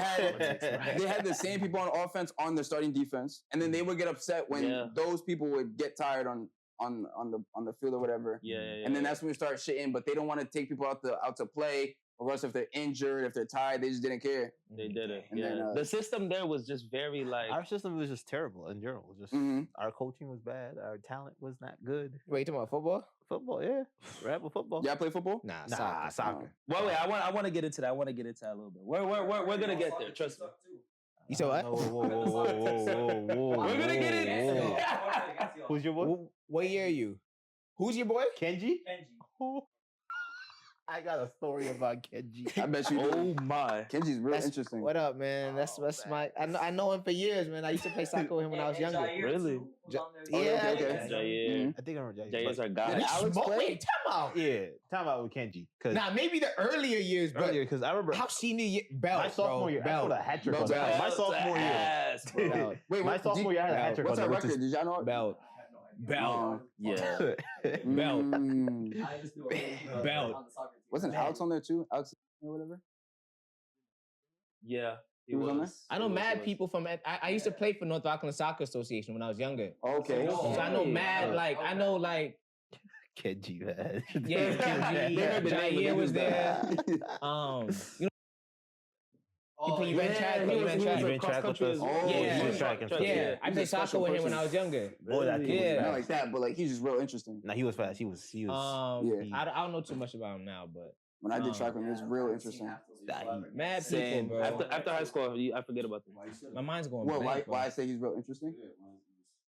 had the same people on offense on the starting defense, and then they would get upset when those people would get tired on the field or whatever. Yeah. And then that's when we start shitting. But they don't want to take people out to play, or else if they're injured, if they're tired, they just didn't care. They did it. And Yeah. then, The system there was just very like Our system was just terrible in general. Just our coaching was bad. Our talent was not good. Wait, you talking about football? Football, yeah. Rap with football. Y'all play football? Nah, soccer. Wait, I want to get into that. I want to get into that a little bit. We're gonna get there. Trust me. You said what? Whoa. We're gonna get it. Who's your boy? What year are you? Who's your boy? Kenji? I got a story about Kenji. I bet you do. Oh my. Kenji's real interesting. What up, man? That's my. I know him for years, man. I used to play soccer with him when I was younger. Really? Yeah. Jair. I think I remember Jair is our Did guy. Alex play? Wait, time out. Yeah, time out with Kenji. Nah, maybe the earlier years, but Because I remember how senior year? Belt, my sophomore year, I Belt. scored a hat trick on Belt. that. My sophomore year. Ass, bro. Belt. Wait, My sophomore year, I had a hat trick on What's that. our which is- record? Did y'all know? Belt. Belt. Yeah. Belt. Belt. Wasn't Alex on there too? Alex or whatever? Yeah. He was on there? I know mad people from. I used to play for North Auckland Soccer Association when I was younger. Okay. So I know mad I know Kenji, man. yeah, Kenji, Jair was there. You know. He ran track. He ran track with us. Yeah. He was track and stuff. Yeah, I He's a played soccer special with him when person. I was younger. Boy, that kid Yeah. was Not fast. like that, but like he's just real interesting. Nah, he was fast. He was. Yeah. I don't know too much about him now, but When I did track with him, it was real interesting. mad people, Same. bro. After high school, I forget about them. My mind's going Well, blank, bro. why I say he's real interesting?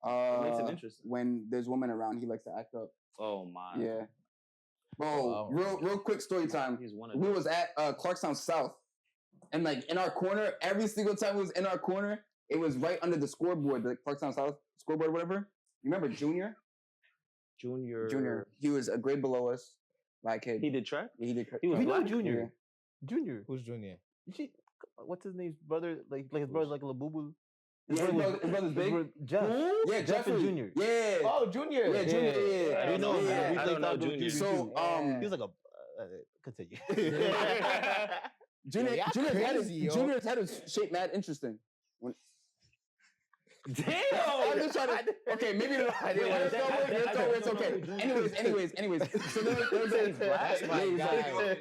It makes it interesting. When there's women around, he likes to act up. Oh my. Yeah. Bro, real quick story time. He's one of We them. was at Clarkstown South. And like in our corner, every single time we was in our corner, it was right under the scoreboard, the Clarkstown South scoreboard, whatever. You remember Junior? Junior. He was a grade below us. Black kid. He did track? He did. He was We know black? Junior. Junior. Who's Junior? What's his name's brother? Like his brother's like a Labubu. Yeah, his brother's big. Jeff. Yeah, Jeff and Jeffrey. Junior. Yeah. Oh, Junior. Yeah, Junior. Yeah. We know him. Yeah. We I played don't know soccer with Junior. So, he was like a. Continue. Junior, y'all crazy, yo. Junior's head is shaped mad interesting. Damn! I'm just trying to. Okay, maybe it's okay. Anyways. So there was That's my guy.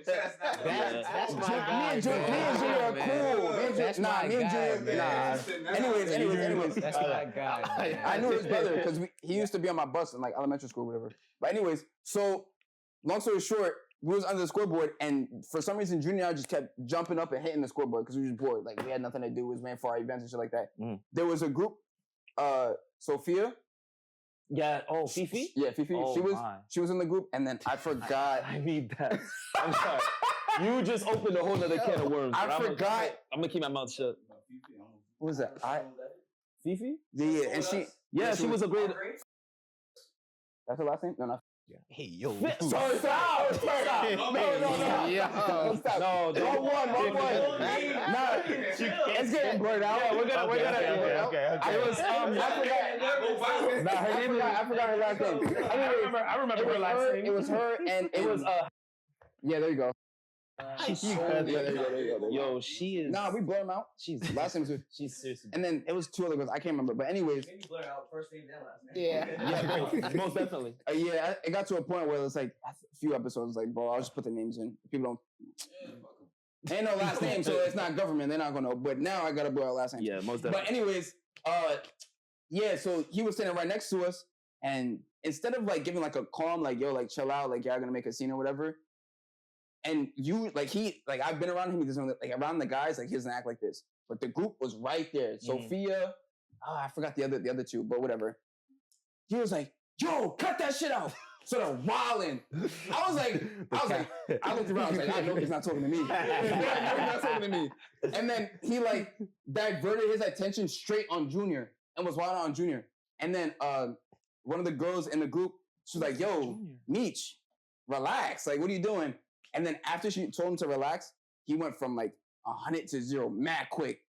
That's my guy. Me and Junior are cool. That's my guy. Anyways. That's my guy. I knew his brother because he used to be on my bus in like elementary school or whatever. But anyways, so long story short, we was under the scoreboard, and for some reason, Junior and I just kept jumping up and hitting the scoreboard because we were just bored. Like we had nothing to do. We was ran for our events and shit like that. There was a group, Sophia. Yeah. Oh, Fifi? Yeah, Fifi. Oh, she was in the group, and then I forgot. I need that. I'm sorry. You just opened a whole nother can of worms. I forgot. I'm gonna keep my mouth shut. What was that? Fifi? Yeah, and she. Yeah, she was a great. That's her last name? No. Hey yo. Sorry, stop. No. Stop. No, Wrong one. Nah, it's getting blurred out. Yeah, we're gonna. Okay. It was. I forgot her last name. I remember her last name. It was her, and It was. Yeah, there you go. There you go. Yo, she is. Nah, we blur them out. She's Last name was. She's seriously. And then it was two other girls. I can't remember. But anyways. Maybe blur out first name and last name. Yeah. Yeah, most definitely. Yeah, it got to a point where it's like a few episodes like, bro, I'll just put the names in. People don't. Ain't no last name, so it's not government. They're not gonna know. But now I gotta blur out last name. Yeah, most definitely. But anyways, yeah. So he was standing right next to us, and instead of like giving like a calm, like yo, like chill out, like y'all gonna make a scene or whatever. And you I've been around him. He doesn't like around the guys. Like he doesn't act like this. But the group was right there. Sophia, I forgot the other two, but whatever. He was like, "Yo, cut that shit out." So they're wilding. I looked around. I was like, I know he's not talking to me. I know he's not talking to me. And then he like diverted his attention straight on Junior and was wilding on Junior. And then one of the girls in the group, she was like, "Yo, Meech, relax. Like, what are you doing?" And then after she told him to relax, he went from like 100 to 0 mad quick.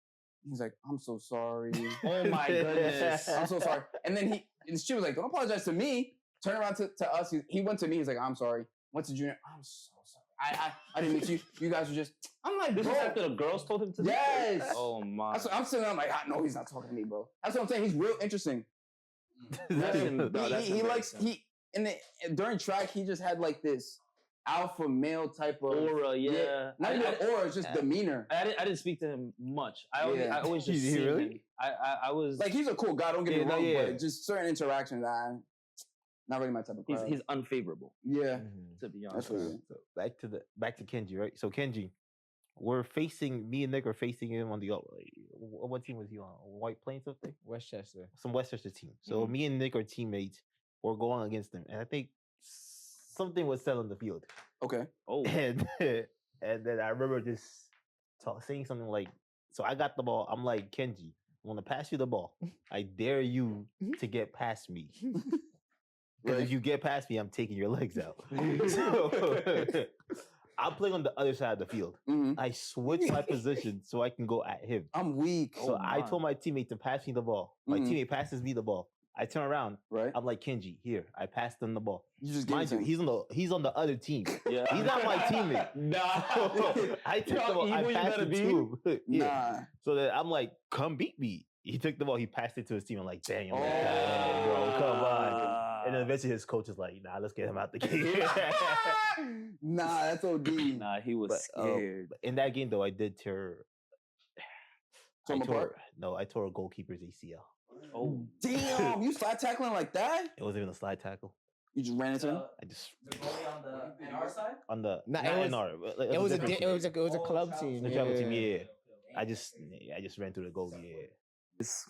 He's like, "I'm so sorry." Oh my goodness. I'm so sorry. And then she was like, "Don't apologize to me. turn around to us. He went to me. He's like, I'm sorry. Went to Junior. I'm so sorry. I didn't meet you. You guys were just. I'm like, this bro. is after the girls told him to. Yes. Oh my. That's what I'm sitting there. I'm like, no, he's not talking to me, bro. That's what I'm saying. He's real interesting. He likes during track. He just had like this alpha male type of aura. Yeah. Not even aura. It's just demeanor. I didn't speak to him much. I always just He see really? him. I was like, he's a cool guy. Don't get me wrong, but just certain interactions, not really my type of crowd. He's unfavorable. Yeah, to be that's honest. what it is. So back to Kenji, right? So Kenji, me and Nick are facing him on the what team was he on? White Plains something? Westchester. Some Westchester team. So me and Nick are teammates. We're going against them, and I think something was said on the field. Okay. Oh. And then I remember just saying something like, "So I got the ball. I'm like, Kenji, I want to pass you the ball. I dare you to get past me." Because if you get past me, I'm taking your legs out. So I'm playing on the other side of the field. I switch my position so I can go at him. I'm weak. So I told my teammate to pass me the ball. My teammate passes me the ball. I turn around. Right. I'm like, Kenji, here. I passed him the ball. You just mind you, he's on the other team. Yeah. He's not my teammate. Nah. I took the ball. I passed it to him. Nah. So then I'm like, come beat me. He took the ball. He passed it to his team. I'm like, dang, bro, come on. And then eventually his coach is like, nah, let's get him out the game. Nah, that's OD. Nah, he was scared. In that game, though, I did tear... Tore him apart? No, I tore a goalkeeper's ACL. Oh. Damn, you slide tackling like that? It wasn't even a slide tackle. You just ran into him? I just... The goalie on the NR side? On the... Nah, not it was, NR. It was a club team. The travel team, yeah. I just ran through the goal, yeah.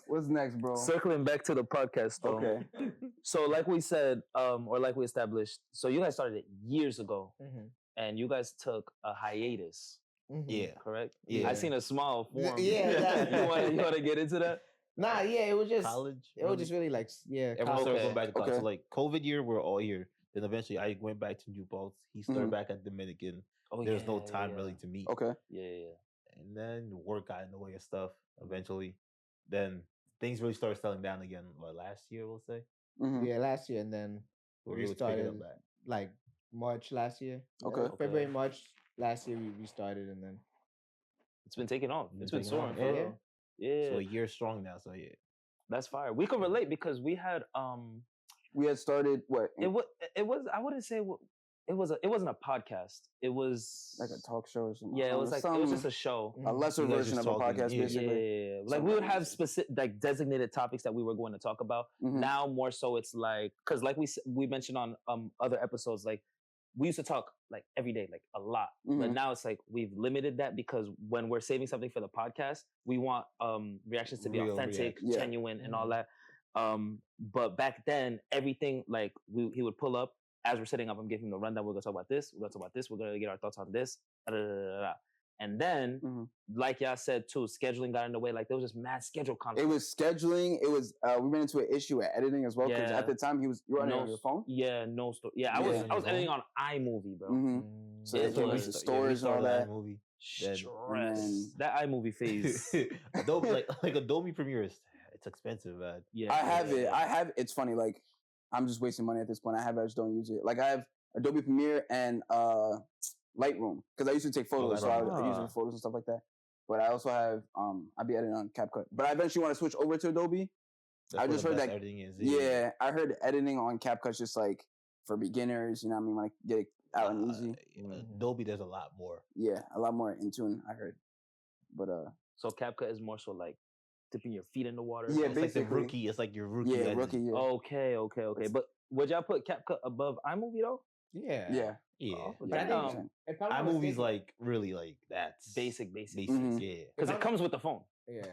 What's next, bro? Circling back to the podcast, though. Okay. So, like we said, or like we established, so you guys started it years ago, and you guys took a hiatus. Yeah. Correct? Yeah. I seen a smile form. Yeah. You want to get into that? Nah, yeah, it was just college. It was just really like, Everyone started going back to college. Okay. So like COVID year, we're all here. Then eventually, I went back to New Paltz. He started back at Dominican. There was no time really to meet. Okay. Yeah. And then work got in the way of stuff. Eventually, then things really started settling down again. What, last year we'll say? Yeah, last year, and then We're we able to pick it started up back. like March last year. Okay. February, March last year we started, and then It's been taking off. It's been taking off. soaring. Yeah. So a year strong now. So yeah. That's fire. We can relate because we had started what? it was I wouldn't say it wasn't a podcast. It was Like a talk show or something. Yeah, it was like it was just a show. A lesser You guys version just of a talking, podcast, yeah. basically. Yeah, like we would have specific, like designated topics that we were going to talk about. Now more so, it's like because like we mentioned on other episodes, like we used to talk like every day, like a lot. But now it's like we've limited that because when we're saving something for the podcast, we want reactions to be Real authentic, reactions. genuine, and all that. But back then, everything like he would pull up as we're setting up. I'm giving him the rundown. We're gonna talk about this. We're gonna talk about this. We're gonna get our thoughts on this. And then, like y'all said too, scheduling got in the way. Like there was just mad schedule conflict. It was scheduling. It was we ran into an issue at editing as well because at the time you were on your phone. Yeah, no story. Yeah, I was editing on iMovie, bro. So that's when we stores and all that. Movie. Stress. That iMovie phase. Adobe, like Adobe Premiere it's expensive, man. Yeah, I have it. It's funny. Like I'm just wasting money at this point. I just don't use it. Like I have Adobe Premiere and Lightroom because I used to take photos, so I use it for photos and stuff like that. But I also have I'll be editing on CapCut. But I eventually want to switch over to Adobe. I just heard that editing is. Yeah, I heard editing on CapCut's just like for beginners. You know what I mean? Like get it out and easy. Adobe, there's a lot more. Yeah, a lot more in tune. I heard. But so CapCut is more so like dipping your feet in the water. Yeah, it's basically. like the rookie. It's like your rookie. Yeah, rookie. Yeah. Okay. But would y'all put CapCut above iMovie though? Yeah. Yeah. But I think iMovie's like really like that's basic. Yeah. Because it comes with the phone. Yeah.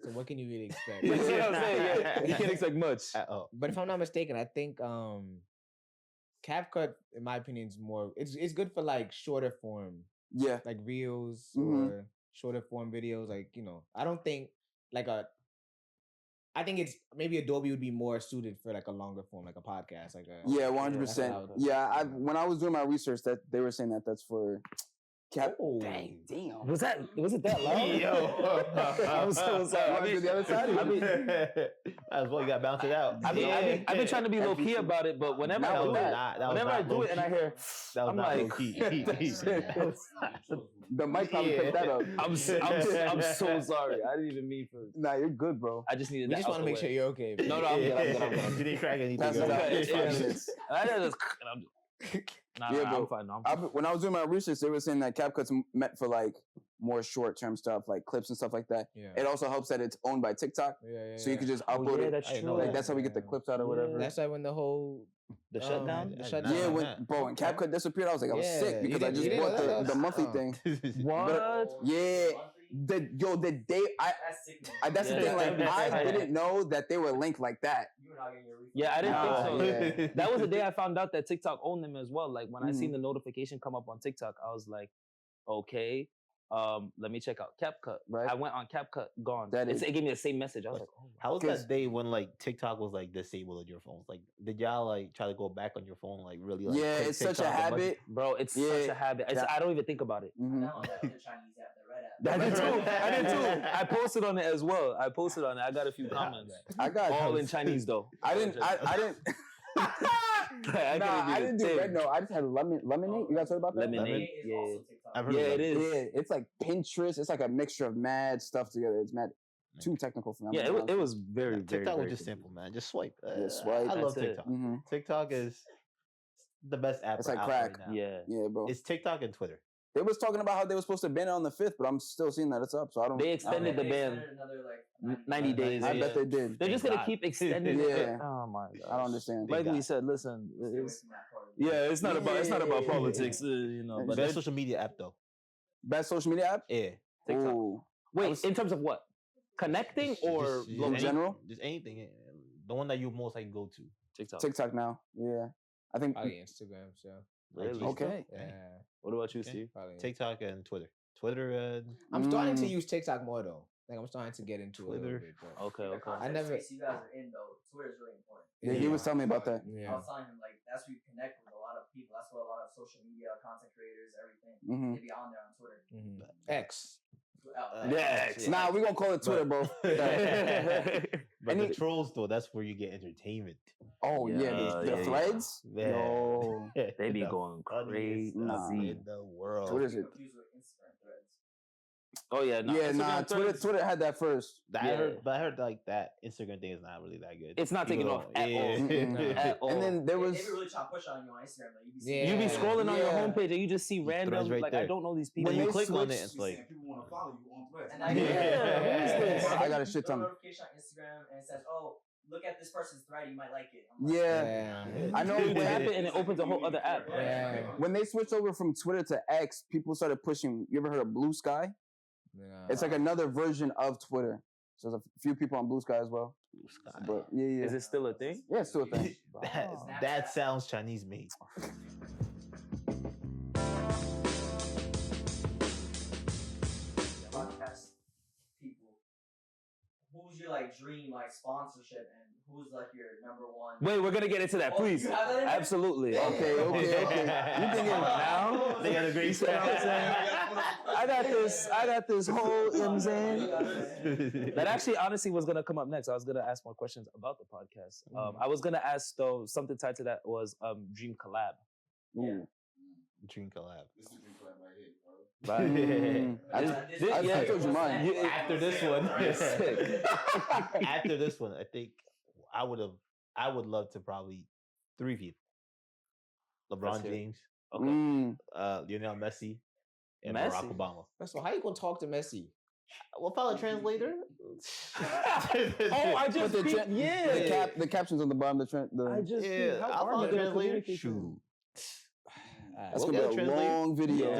So what can you really expect? You know what I'm saying? Yeah. You can't expect much. But if I'm not mistaken, I think CapCut, in my opinion, is more. It's good for like shorter form. Yeah. Like reels or shorter form videos. Like I don't think like I think it's maybe Adobe would be more suited for like a longer form, like a podcast, like 100%. Yeah, when I was doing my research, that they were saying that that's for Cap. Oh. Dang, damn. Was it that loud? Yo. I'm so sorry. You wanna do the other side? That's why you got to bounce it out. I've been trying to be low key about it, but whenever I do it and I hear, that was I'm not like, low key. The mic probably picked that up. I'm so sorry. I didn't even mean for. Nah, you're good, bro. I just needed. We just want to make sure you're okay. No, I'm good. You didn't crack anything. That's I'm fine. When I was doing my research, they were saying that CapCut's meant for like more short-term stuff, like clips and stuff like that. Yeah. It also helps that it's owned by TikTok, so you can just upload it. That's true. Like that's how we get the clips out or whatever. That's like when the whole shutdown. Yeah, when CapCut disappeared, I was like, I was sick because I just bought the monthly thing. What? Yeah. The day that's the thing. Like I didn't know that they were linked like that. Yeah, I didn't think so. Yeah. That was the day I found out that TikTok owned them as well. Like when I seen the notification come up on TikTok, I was like, okay, let me check out CapCut. Right. I went on CapCut, gone. It gave me the same message. I was like, oh. How was that day when like TikTok was like disabled on your phones? Like, did y'all like try to go back on your phone, like really? Like, yeah, it's such a habit, bro. It's such a habit. I don't even think about it. Mm-hmm. I did too. I posted on it as well. I got a few comments. I got all in Chinese though. I didn't. I didn't do red note. I just had lemonade. You guys heard about that? Lemonade. Yeah. I've heard it is. Yeah, it's like Pinterest. It's like a mixture of mad stuff together. It's mad. Too technical for me. Yeah, it was very, very. TikTok was very just simple, man. Just swipe. Swipe. I love TikTok. Mm-hmm. TikTok is the best app. It's like out crack. Right now. Yeah, bro. It's TikTok and Twitter. They was talking about how they were supposed to ban it on the 5th, but I'm still seeing that it's up. So I don't. They extended the ban. Another 90 days. I bet they did. They're just gonna keep extending it. Yeah. Oh my god. I don't understand. Like we said, listen. It's not about politics. But Best social media app though. Best social media app? Yeah. TikTok. Ooh. Wait, in terms of what? Connecting or in general? Just anything. The one that you most like go to. TikTok. TikTok now. Yeah. I think. probably Instagram. So Really? Okay. yeah. What about you, Steve? Probably. TikTok and Twitter. Twitter and I'm starting to use TikTok more though. Like I'm starting to get into it a little bit. But Okay. I never. You guys are in though. Twitter's really important. Yeah, he was telling me about that. Yeah. I was telling him like that's where you connect with a lot of people. That's what a lot of social media content creators, everything, Mm-hmm. they be on there on Twitter. X. X. Nah, we gonna call it Twitter, bro. But the trolls though, that's where you get entertainment. Oh yeah, the threads. Yeah. No, They be going crazy. In the world. What is it? Oh yeah, Twitter had that first. I heard like that Instagram thing is not really that good. It's not taking off at all. At all. And then there was. They be really trying to push on you on Instagram. Like, you be scrolling on your homepage and you just see random. Right like there. I don't know these people. When you click on it, it's like people want to follow you on Threads. I got a shit ton. Notification on Instagram and it says, "Oh, look at this person's thread. You might like it." Yeah. I know. You tap it and it opens a whole other app. Yeah. When they switched over from Twitter to X, people started pushing. You ever heard of Blue Sky? It's like another version of Twitter. So there's a few people on Blue Sky as well. Blue Sky. But yeah. Is it still a thing? Yeah, it's still a thing. That sounds Chinese made. Podcast people. Who's your like dream like sponsorship and who's like your number one? Wait, we're gonna get into that, please. You have that in there? Absolutely. Okay. You thinking now? They got a great I got this whole that actually honestly was gonna come up next. I was gonna ask more questions about the podcast. I was gonna ask though something tied to that was dream collab. Ooh. Dream collab. This is a dream collab right here, bro. Right. I told you mine. After this one, after this one, I think I would love to probably 3 people: LeBron James, Lionel Messi, and Barack Obama. So how you gonna talk to Messi? We'll follow a translator. I just the captions on the bottom. I'll follow a translator. Shoot. That's gonna be a long video. A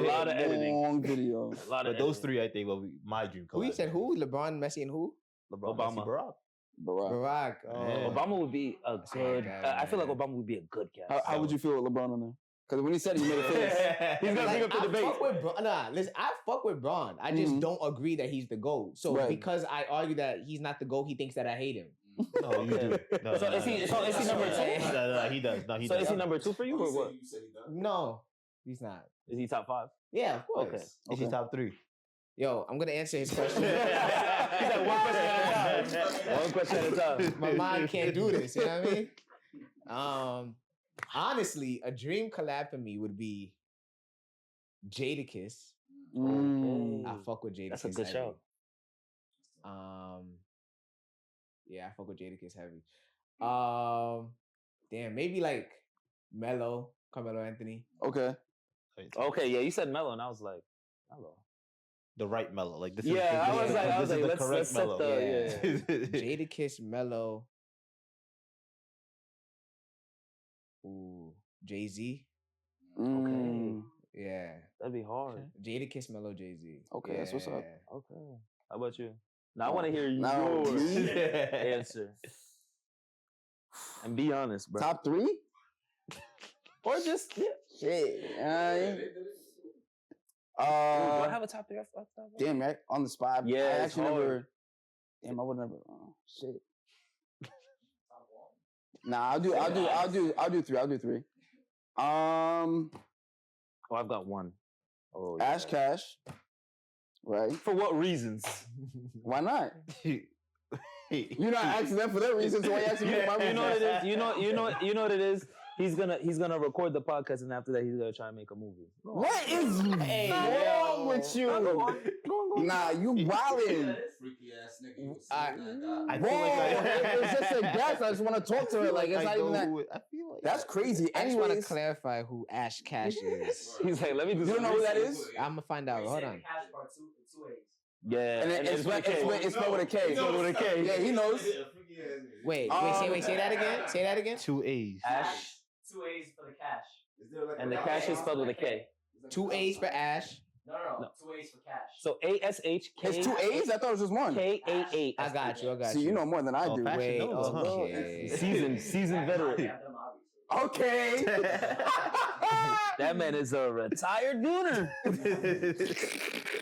lot of editing. Long video. But those 3, I think, will be my dream collab. Who you said? Who? LeBron, Messi, and who? LeBron, Obama. Messi, Barack. Barack. Oh. Obama would be a good. I feel like Obama would be a good guest. How would you feel with LeBron on there? Because when he said it, he made a face. He's gonna bring up the debate. Listen, I fuck with Bron. I just don't agree that he's the GOAT. So because I argue that he's not the GOAT, he thinks that I hate him. No, you do. So is he number 2? No, he does. No, he does. So is he number 2 for you or what? No, he's not. Is he top 5? Yeah, of course. Okay. Is he top 3? Yo, I'm gonna answer his question. He's like, one question at a time. One question at a time. My mind can't do this. You know what I mean? Honestly, a dream collab for me would be Jadakiss. I fuck with Jadakiss. That's a good show. Yeah, I fuck with Jadakiss heavy. Damn, maybe like Carmelo Anthony. Okay. Okay, yeah, you said Mello, and I was like, Mello. The right Mello, like this. Yeah, is, I was like, the let's correct set Mello. Jadakiss, Mello. Ooh, Jay-Z. Okay. Yeah. That'd be hard. Jadakiss, Mello, Jay-Z. Okay, that's what's up. Okay. How about you? Now I want to hear Now, your me? answer. And be honest, bro. Top 3? Or just, yeah. Shit. Do I have a top 3? Damn, right? On the spot. Yeah, I it's actually hard. never. Damn, I would never. Oh, shit. Nah, I'll do 3. I'll do 3. Oh, I've got one. Oh, Ash Cash. Right? For what reasons? Why not? You're not asking them for their reasons, so why you asking me for my You reasons? know what it is? You know what it is? He's gonna record the podcast, and after that, he's gonna try and make a movie. What is wrong with you? Nah, you wildin'. Freaky ass nigga. I Bro, feel like it's just a guess. I just want to talk to her. Like, it's not even that. I feel like That's crazy. I just want to Anyways, clarify who Ash Cash is. He's like, let me do. you don't know who that is? I'm gonna find out. Hold on. Cash part two ways. Yeah, And it's spelled with a K. Spelled with a K. Yeah, he knows. Wait, say that again. Say that again. 2 A's. Ash, 2 A's for the cash. and the cash is spelled with a K. 2 A's for Ash. No. 2 A's for cash. So ASH K. It's 2 A's? I thought it was just one. KAA. I got you. See, you know more than I do. fashion Wait, knows, huh? okay. Seasoned veteran. Yeah, them obviously. Okay. That man is a retired gooner.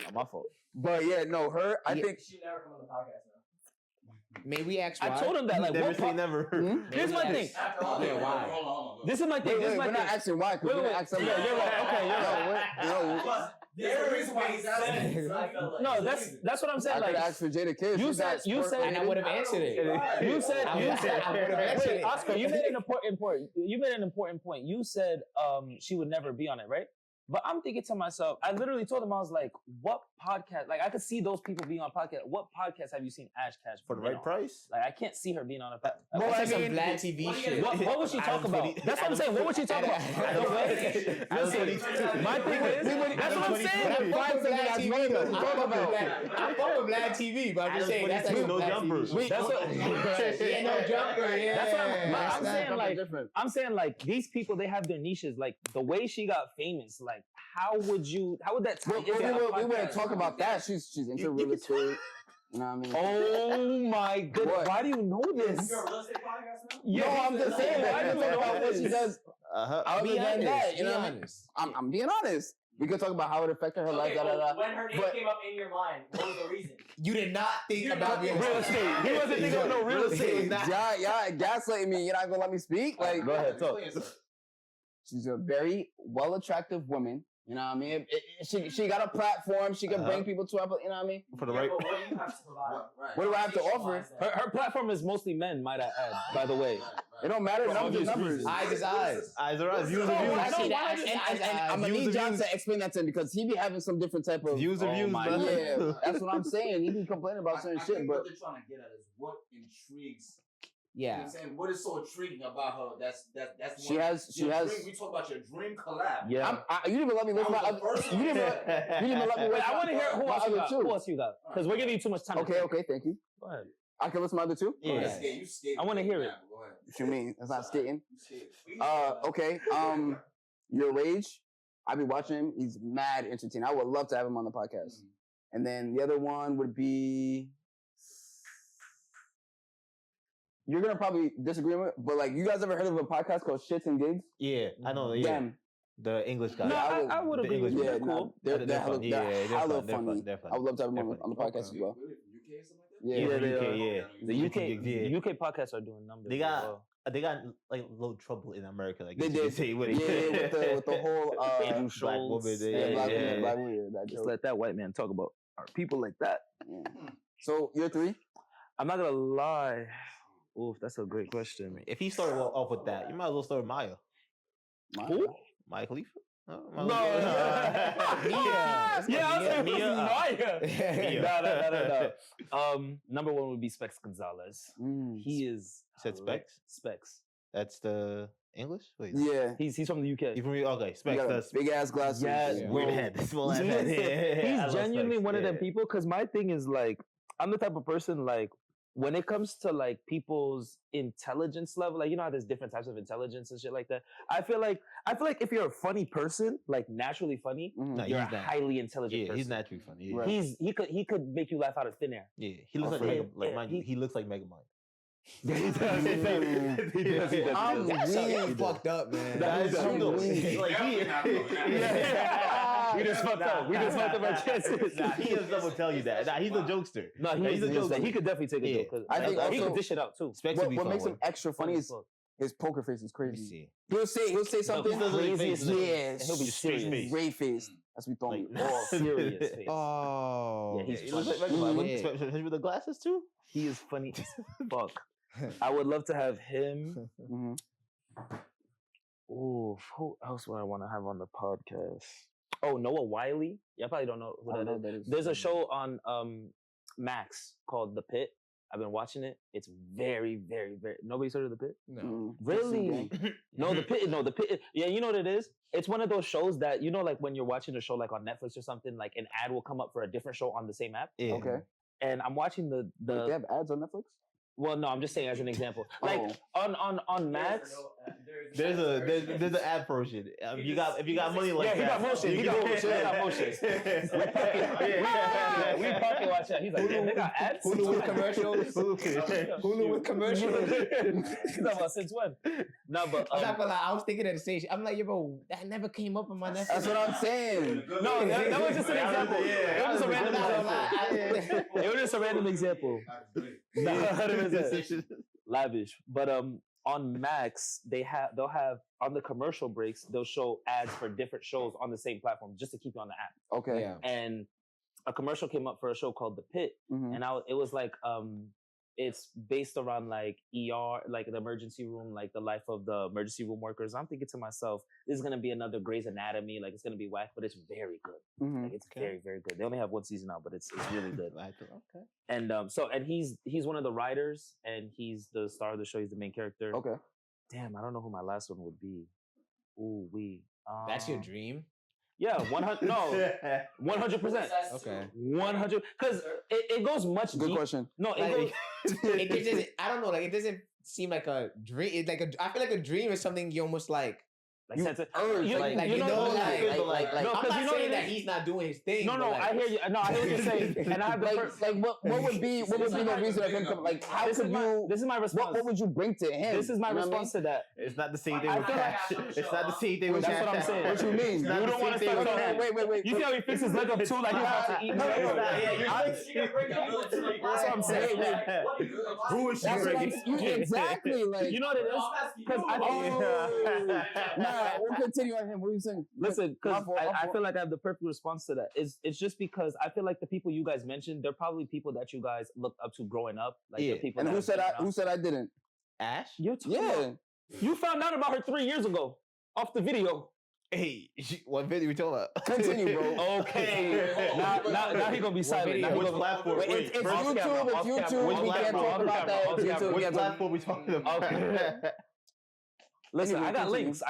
Not my fault. But yeah, no, her, I think. She never come on the podcast now. May we ask why? I told him that. Like, Never what say never. Here's my thing. After all, Yeah, why? Hold on. This is my thing. Wait, we're not asking why, because we're going to ask somebody. You're right. Okay, you're right. No, There's a reason why he's asking. No, that's what I'm I saying. could Like, ask for Jada Kids. you said, And I would have answered it. You said. I would've answered Wait, it. Oscar, you made an important point. You said she would never be on it, right? But I'm thinking to myself, I literally told him, I was like, what podcast? Like, I could see those people being on podcast. What podcast have you seen Ash Cash For the being right on? price? Like, I can't see her being on a podcast. Bro, What's that's her some name? Vlad TV shit. What would she talk about? That's what I'm saying. What would she talk about? No way. Listen, my thing is, that's what I'm saying. But I fuck with Vlad that's TV relevant though. to talk about. I fuck with Vlad TV, but I'm just saying that's No Vlad jumpers. TV. That's what, Yeah, no jumper. Yeah, That's what I'm saying. Like, different. I'm saying, like, these people, they have their niches. Like, the way she got famous, like, how would that tie into a We wouldn't podcast? talk about that. She's into real estate. You know what I mean? Oh my goodness. What? Why do you know this? You're a real estate podcast now? No, I'm just saying. Why do you talk about what she does? Other Be than honest. that, you Be know, honest. I'm being honest. We could talk about how it affected her life. Okay, when her name But- came up in your mind, what was the reason? You did not think about being Real estate. He wasn't thinking of no real estate. Y'all gaslighting me. You're not gonna let me speak. Like, Go ahead, talk. she's a very well-attractive woman. You know what I mean? She got a platform. She can bring people to her. You know what I mean? For the Yeah, right. but what do you have to provide? What do I have to offer? Her platform is mostly men, might I add, by the way. It don't matter. For Numbers obvious are numbers. reasons. Eyes is eyes. Eyes are eyes. Views No, are views. I see that. And I'm gonna Views need are John views. to explain that to him because he be having some different type of. Views are views, my man. Yeah, that's what I'm saying. He be complaining about certain I shit, think but what they're trying to get at is what intrigues. Yeah. You know what I'm saying? What is so intriguing about her? That's she has. We talk about your dream collab. Yeah. You didn't even let me listen to my other. You didn't even let me. Wait, I want to hear who else you got. two. Who else you got? Because we're giving you too much time. Okay, thank you. Go ahead. I can listen to my other two. Yeah. You skate. I wanna hear it. Go ahead. What you mean? That's not skating. You skate. Okay. Your Rage. I be watching him. He's mad entertaining. I would love to have him on the podcast. And then the other one would be. You're gonna probably disagree with, but like, you guys ever heard of a podcast called Shits and Gigs? Yeah, I know. Yeah. Them. The English guy. No, I would- I would the agree with English you. Yeah, They're no, cool. they're They're hella funny. Yeah, they're hella fun, they're funny. fun, they're fun. I would love to have them They're on the fun. podcast as well. Really? From UK or something like that? Yeah, Yeah, they UK, are. yeah. The Gigs, yeah. UK podcasts are doing numbers. They as got well. They got like a little trouble in America. Like They did. say with the whole black woman. Black woman. Just let that white man talk about our people like that. Yeah. So you're 3. I'm not gonna lie. Oof, that's a great question. If he started off with that, you might as well start with Maya. Who? Maya Khalifa? No. Mia. No. Number 1 would be Specs Gonzalez. He is Specs. That's the English? Wait. Yeah. He's from the UK. He's from okay. Specs. Big ass glasses. Yeah. Weird head. Small ass head. He's genuinely one of them people. Because my thing is like, I'm the type of person like, when it comes to like people's intelligence level, like you know how there's different types of intelligence and shit like that. I feel like if you're a funny person, like naturally funny, you're a highly intelligent person. He's naturally funny. Yeah. Right. He could make you laugh out of thin air. Yeah, he looks he looks like Megamind. Yeah, he does. He does. I'm really fucked up, man. That is so we just fucked up. We just fucked up our chances. Nah, he doesn't will tell you that. Nah, he's a jokester. No, he's a jokester. He could definitely take a joke. I think he could dish it out too. What makes him extra funny is his poker face is crazy. He'll say something crazy. Yeah, he'll be serious. Great face. That's what we thought. Oh, serious face. Oh, yeah, he's he looks like Megamind. Especially with the glasses too. He is funny as fuck. I would love to have him. Ooh, who else would I want to have on the podcast? Oh, Noah Wiley. Yeah, I probably don't know who that is. There's a show on Max called The Pit. I've been watching it. It's very, very, very. Nobody's heard of The Pit? No. Really? No, The Pit. No, The Pit. Yeah, you know what it is? It's one of those shows that, you know, like when you're watching a show like on Netflix or something, like an ad will come up for a different show on the same app. Yeah. Okay. And I'm watching the. They have ads on Netflix? Well, no, I'm just saying as an example. Like on Max, there's an ad version. If you got money like that, he got motion. He got motion. We fucking watch that. He's like, damn, they got ads. Hulu with commercials. Hulu with commercials. He's talking about since when? No, but I'm not gonna lie, I was thinking of the station. I'm like, yo, bro, that never came up on my Netflix. That's what I'm saying. No, that was just an example. It was a random example. It was just a random example. Lavish, but on Max they'll have on the commercial breaks they'll show ads for different shows on the same platform just to keep you on the app. Okay. Yeah. And a commercial came up for a show called The Pit, and it was like it's based around like ER, like the emergency room, like the life of the emergency room workers. I'm thinking to myself, this is gonna be another Grey's Anatomy, like it's gonna be whack, but it's very good. Like it's very, very good. They only have one season out, but it's really good. Okay. And and he's one of the writers, and he's the star of the show. He's the main character. Okay. Damn, I don't know who my last one would be. Ooh, That's your dream? Yeah, 100. No, 100%. Okay. 100. Because it goes much deep. Good question. No, Like, it doesn't. I don't know. Like it doesn't seem like a dream. It's like I feel like a dream is something you almost like. Like, you urge, you I'm not saying that he's not doing his thing. No, I hear you. No, I hear what you're saying. And I have what would be the reason of him coming? Like, how could you? This is my response. What would you bring to him? This is my response to that. It's not the same thing with cash. It's not the same thing with That's what I'm saying. What you mean? You don't want to start talking. Wait. You see how he fixes his leg up too, like he's about to eat. That's what I'm saying. Who is she bringing? Exactly. Like, you know what it is? Because we'll continue on him. What are you saying? Listen, because I feel like I have the perfect response to that. It's just because I feel like the people you guys mentioned, they're probably people that you guys looked up to growing up. Like the people. And who said I didn't? Ash? Yeah. You found out about her 3 years ago off the video. Hey, what video we talking about? Continue, bro. Okay. now he gonna be silent. Now Which platform? It's YouTube. It's YouTube. We can't talk about that. Which platform we talking about? Okay. Listen, I got links.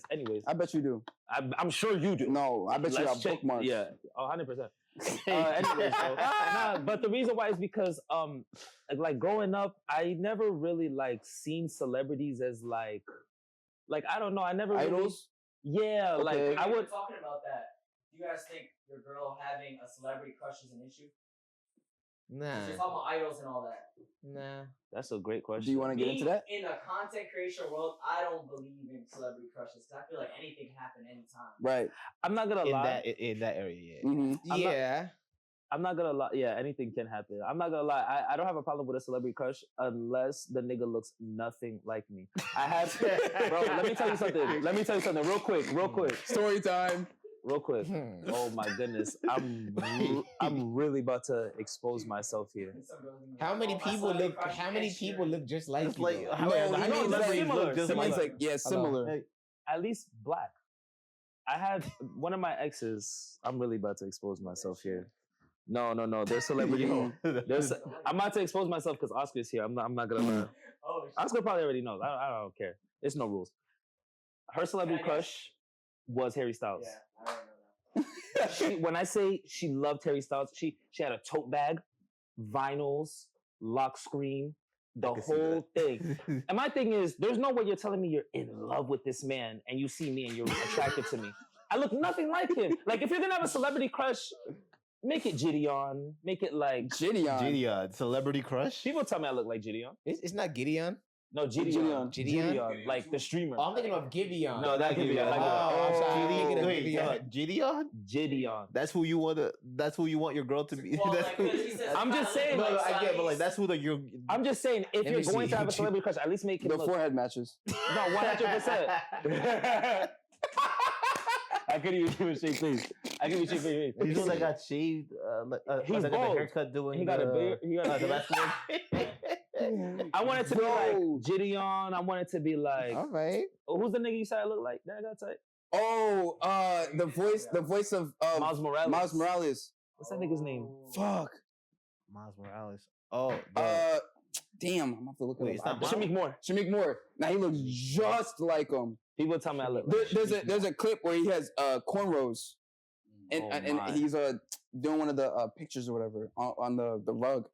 Anyways. I bet you do. I'm sure you do. No, I bet you have bookmarks. Yeah, 100%. Anyways, but the reason why is because like growing up, I never really like seen celebrities as like I don't know. I never idols. Really, yeah, Okay. like I would. Talking about that, do you guys think your girl having a celebrity crush is an issue? Nah. You're talking about idols and all that. Nah. That's a great question. Do you want to get into that? In a content creation world, I don't believe in celebrity crushes because I feel like anything can happen anytime. Right. I'm not gonna lie. In that area, yeah. Mm-hmm. I'm not gonna lie. Yeah, anything can happen. I'm not gonna lie. I don't have a problem with a celebrity crush unless the nigga looks nothing like me. I have, bro. Let me tell you something. Real quick. Story time. Real quick. Oh my goodness. I'm really about to expose myself here. How many people look just like you? Like, similar. At least black. I had one of my exes. I'm really about to expose myself here. No. There's celebrity. I'm about to expose myself because Oscar's here. I'm not gonna lie. Oscar probably already knows. I don't care. There's no rules. Her celebrity crush was Harry Styles. Yeah, I don't know that. When I say she loved Harry Styles, she had a tote bag, vinyls, lock screen, the whole thing. And my thing is, there's no way you're telling me you're in love with this man and you see me and you're attracted to me. I look nothing like him. Like, if you're gonna have a celebrity crush, make it Gideon. Make it like Gideon, celebrity crush. People tell me I look like Gideon. It's not Gideon. No, Gideon, like the streamer. Oh, I'm thinking of Giveon. No, that Gideon. I'm sorry. Gideon. That's who you want your girl to be. Well, I'm just saying. No, I get, but like that's who you're. I'm just saying, if you're going to have a celebrity crush, at least make him the look. forehead matches. No, 100%. I couldn't even give a shake face. He's the one that got shaved. He's got bald. the haircut doing. He got a beard. The last one. I want it to be like Gideon. I want it to be like. All right. Who's the nigga you said I look like? That got tight. Oh, the voice of Miles Morales. Miles Morales. What's that nigga's name? Fuck. Miles Morales. Oh. Damn. I'm gonna have to look at it. Shamik Moore. Now he looks just like him. People tell me I look. Like there's a clip where he has cornrows, and he's doing one of the pictures or whatever on the rug.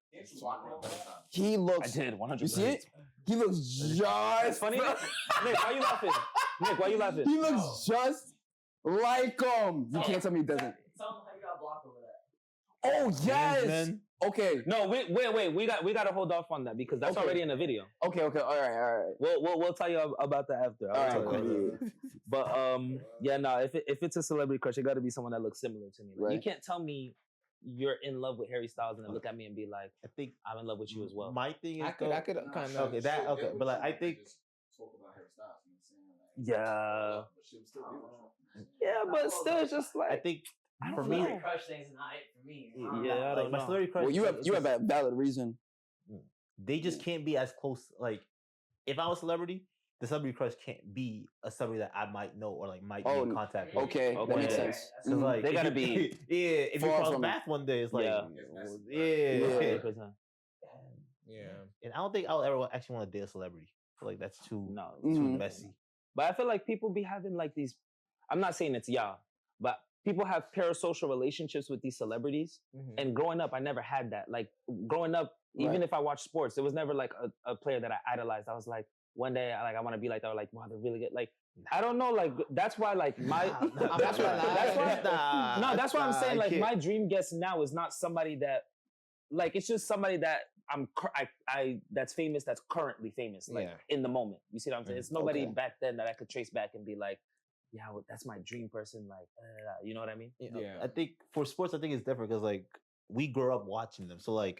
He looks. I did 100%. You see it? He looks just. That's funny. Nick, why you laughing? He looks just like him. You can't tell me he doesn't. Tell him how you got blocked over that. Oh yes. Okay. No, wait. We got to hold off on that because that's already in the video. Okay. All right. We'll tell you about that after. All right. But if it's a celebrity crush, it got to be someone that looks similar to me. Like, right. You can't tell me you're in love with Harry Styles and then look at me and be like, I think I'm in love with you as well. My thing is, I could kind of okay, but like I think. Yeah. Yeah, but still, it's just like I think. For me, crush thing's not it for me. Yeah, I don't know. My celebrity crush. Well, you have a valid reason. They just can't be as close. Like, if I'm a celebrity, the celebrity crush can't be a celebrity that I might know or like might be in contact with. Okay, that makes sense. So like, they gotta be. If you cross paths one day, it's like, yeah. And I don't think I'll ever actually want to date a celebrity. I feel like that's too messy. But I feel like people be having like these. I'm not saying it's but people have parasocial relationships with these celebrities. Mm-hmm. And growing up, I never had that. Like growing up, even if I watched sports, there was never like a player that I idolized. I was like, one day, I want to be like that. Or like, wow, they're really good. Like, I don't know. Like, that's why, like, that's why I'm saying, like, my dream guest now is not somebody that, like, it's just somebody that that's famous, that's currently famous, like, in the moment. You see what I'm saying? It's nobody back then that I could trace back and be like, yeah, well, that's my dream person. Like, you know what I mean? Yeah. I think for sports, I think it's different because, like, we grew up watching them. So, like,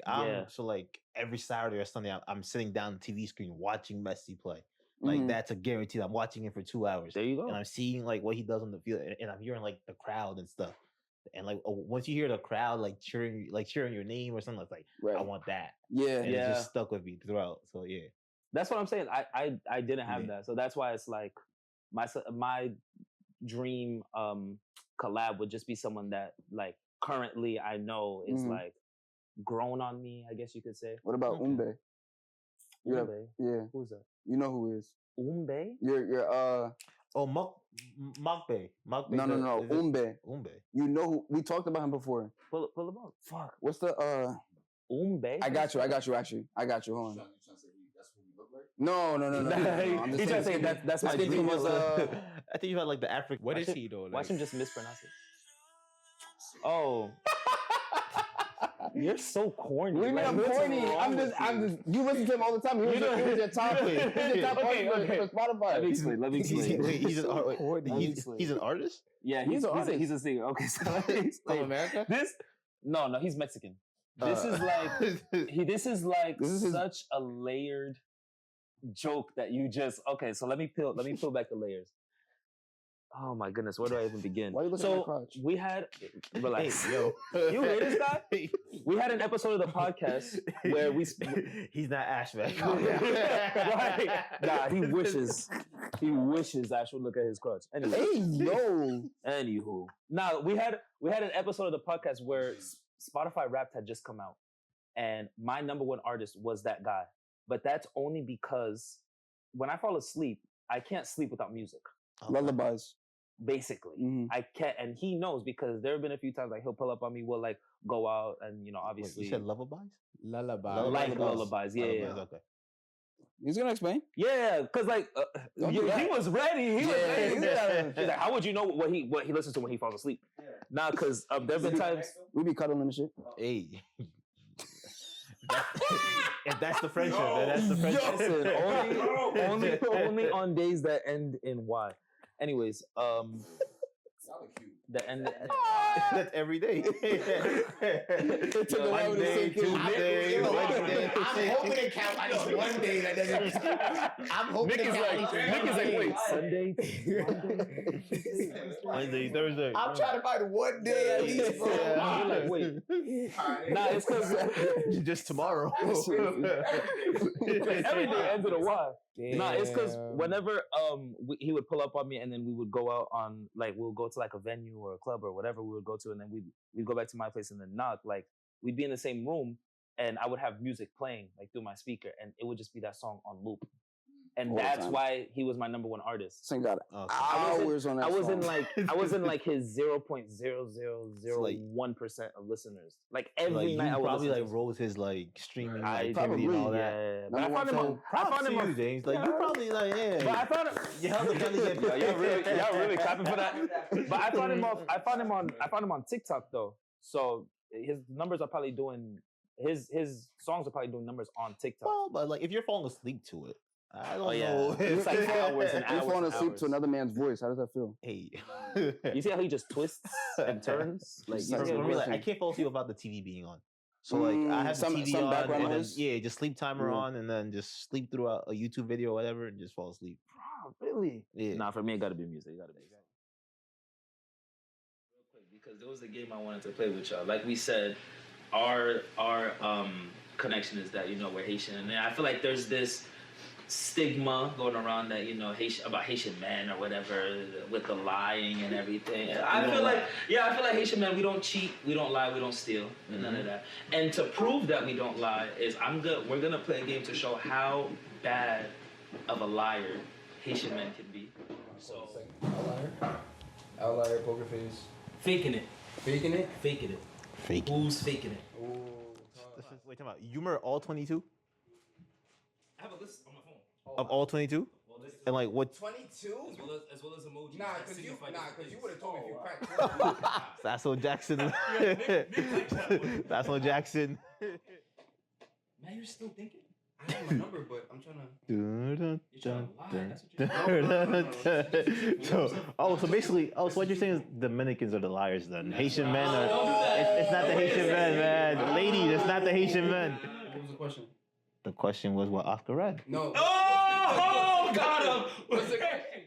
every Saturday or Sunday, I'm sitting down on the TV screen watching Messi play. Like, that's a guarantee. I'm watching him for 2 hours. There you go. And I'm seeing, like, what he does on the field. And I'm hearing, like, the crowd and stuff. And, like, once you hear the crowd, like, cheering your name or something, it's like, I want that. Yeah. And it just stuck with me throughout. So, yeah. That's what I'm saying. I didn't have that. So that's why it's like, my dream collab would just be someone that like currently I know is like grown on me, I guess you could say. What about Umbe? Umbe? Yeah. Who's that? You know who is. Umbe? You're Mokbe. No. Umbe. You know who we talked about him before. Pull him up. Fuck. What's the Umbe? I got you actually. I got you. Hold on. No. I'm just trying to say that's my dream. I think you had like the African. What is he though? Watch him just mispronounce it. Oh. You're so corny. What do you mean I'm corny? I'm just. You listen to him all the time. Here's your top pick. Here's your top for Spotify. Let me explain. He's an artist. Yeah, he's a singer. Okay, so From America. No, he's Mexican. This is such a layered joke that you just okay. So let me peel back the layers. Oh my goodness, where do I even begin? Why are you looking at my crotch? We had relax. Hey, yo. You hear this guy? We had an episode of the podcast where we he's not Ash, man. right. Nah, he wishes Ash would look at his crotch. Anyway. Hey yo. Anywho. Now we had an episode of the podcast where Spotify Wrapped had just come out. And my number one artist was that guy. But that's only because when I fall asleep, I can't sleep without music. Lullabies. Basically. Mm-hmm. I can't, and he knows because there have been a few times like he'll pull up on me, we'll like go out and obviously. Wait, you said lullabies? Lullabies. Like lullabies, yeah. Okay. He's gonna explain? Yeah, because like he was ready. He was ready. He's like, how would you know what he listens to when he falls asleep? Yeah. Nah, because there've been times we be cuddling and shit. Hey. If that's the friendship, then that's the friendship. Listen, only on days that end in Y. Anyways, the end. That's every day. Monday, Tuesday, Wednesday. I'm hoping to count at least one day that doesn't count. I'm hoping to count at least Nick is like, wait, Sunday, Wednesday, Thursday. I'm trying to find one day at least, bro. You're like, wait. Nah, it's because just tomorrow. Every day ends with a Y. Damn. Nah, it's because whenever he would pull up on me and then we would go out on we'll go to like a venue or a club or whatever we would go to and then we'd go back to my place and then knock. Like we'd be in the same room and I would have music playing like through my speaker and it would just be that song on loop. And that's why he was my number one artist. Sing got hours on that. I was in like his 0.0001% of listeners. Like every night I would probably like rose his like streaming activity and all that. Yeah. But I found him on James. Like you probably like But I found him. Y'all really clapping for that. But I found him on TikTok though. So his numbers are probably doing his songs are probably doing numbers on TikTok. Well, but like if you're falling asleep to it. I don't know. It's like hours and hours. You're falling asleep to another man's voice. How does that feel? Hey. You see how he just twists and turns? Like, I can't fall asleep without the TV being on. So like I have some TV on and then, just sleep timer on and then just sleep through a YouTube video or whatever and just fall asleep. Oh, really? Yeah. Nah, for me it gotta be music. Real quick, because there was a game I wanted to play with y'all. Like we said, our connection is that we're Haitian, and I feel like there's this stigma going around that about Haitian men or whatever with the lying and everything. I feel like Haitian men, we don't cheat, we don't lie, we don't steal, none of that. And to prove that we don't lie is we're gonna play a game to show how bad of a liar Haitian men can be. So outlier, poker face, faking it. Faking it. Who's faking it? Wait, talking about humor all 22? I have a list on my phone. Of all 22? And like what? 22? As well as emojis. Nah, because you would have told me if you cracked 20. Sasso Jackson. Sasso Jackson. Man, you're still thinking? I have my number, but I'm trying to. So basically, so what you're saying is Dominicans are the liars then. Haitian men are. It's not the Haitian men, man. Lady, it's not the Haitian men. What was the question? The question was what Oscar read. No. Oh, got him. What's the question?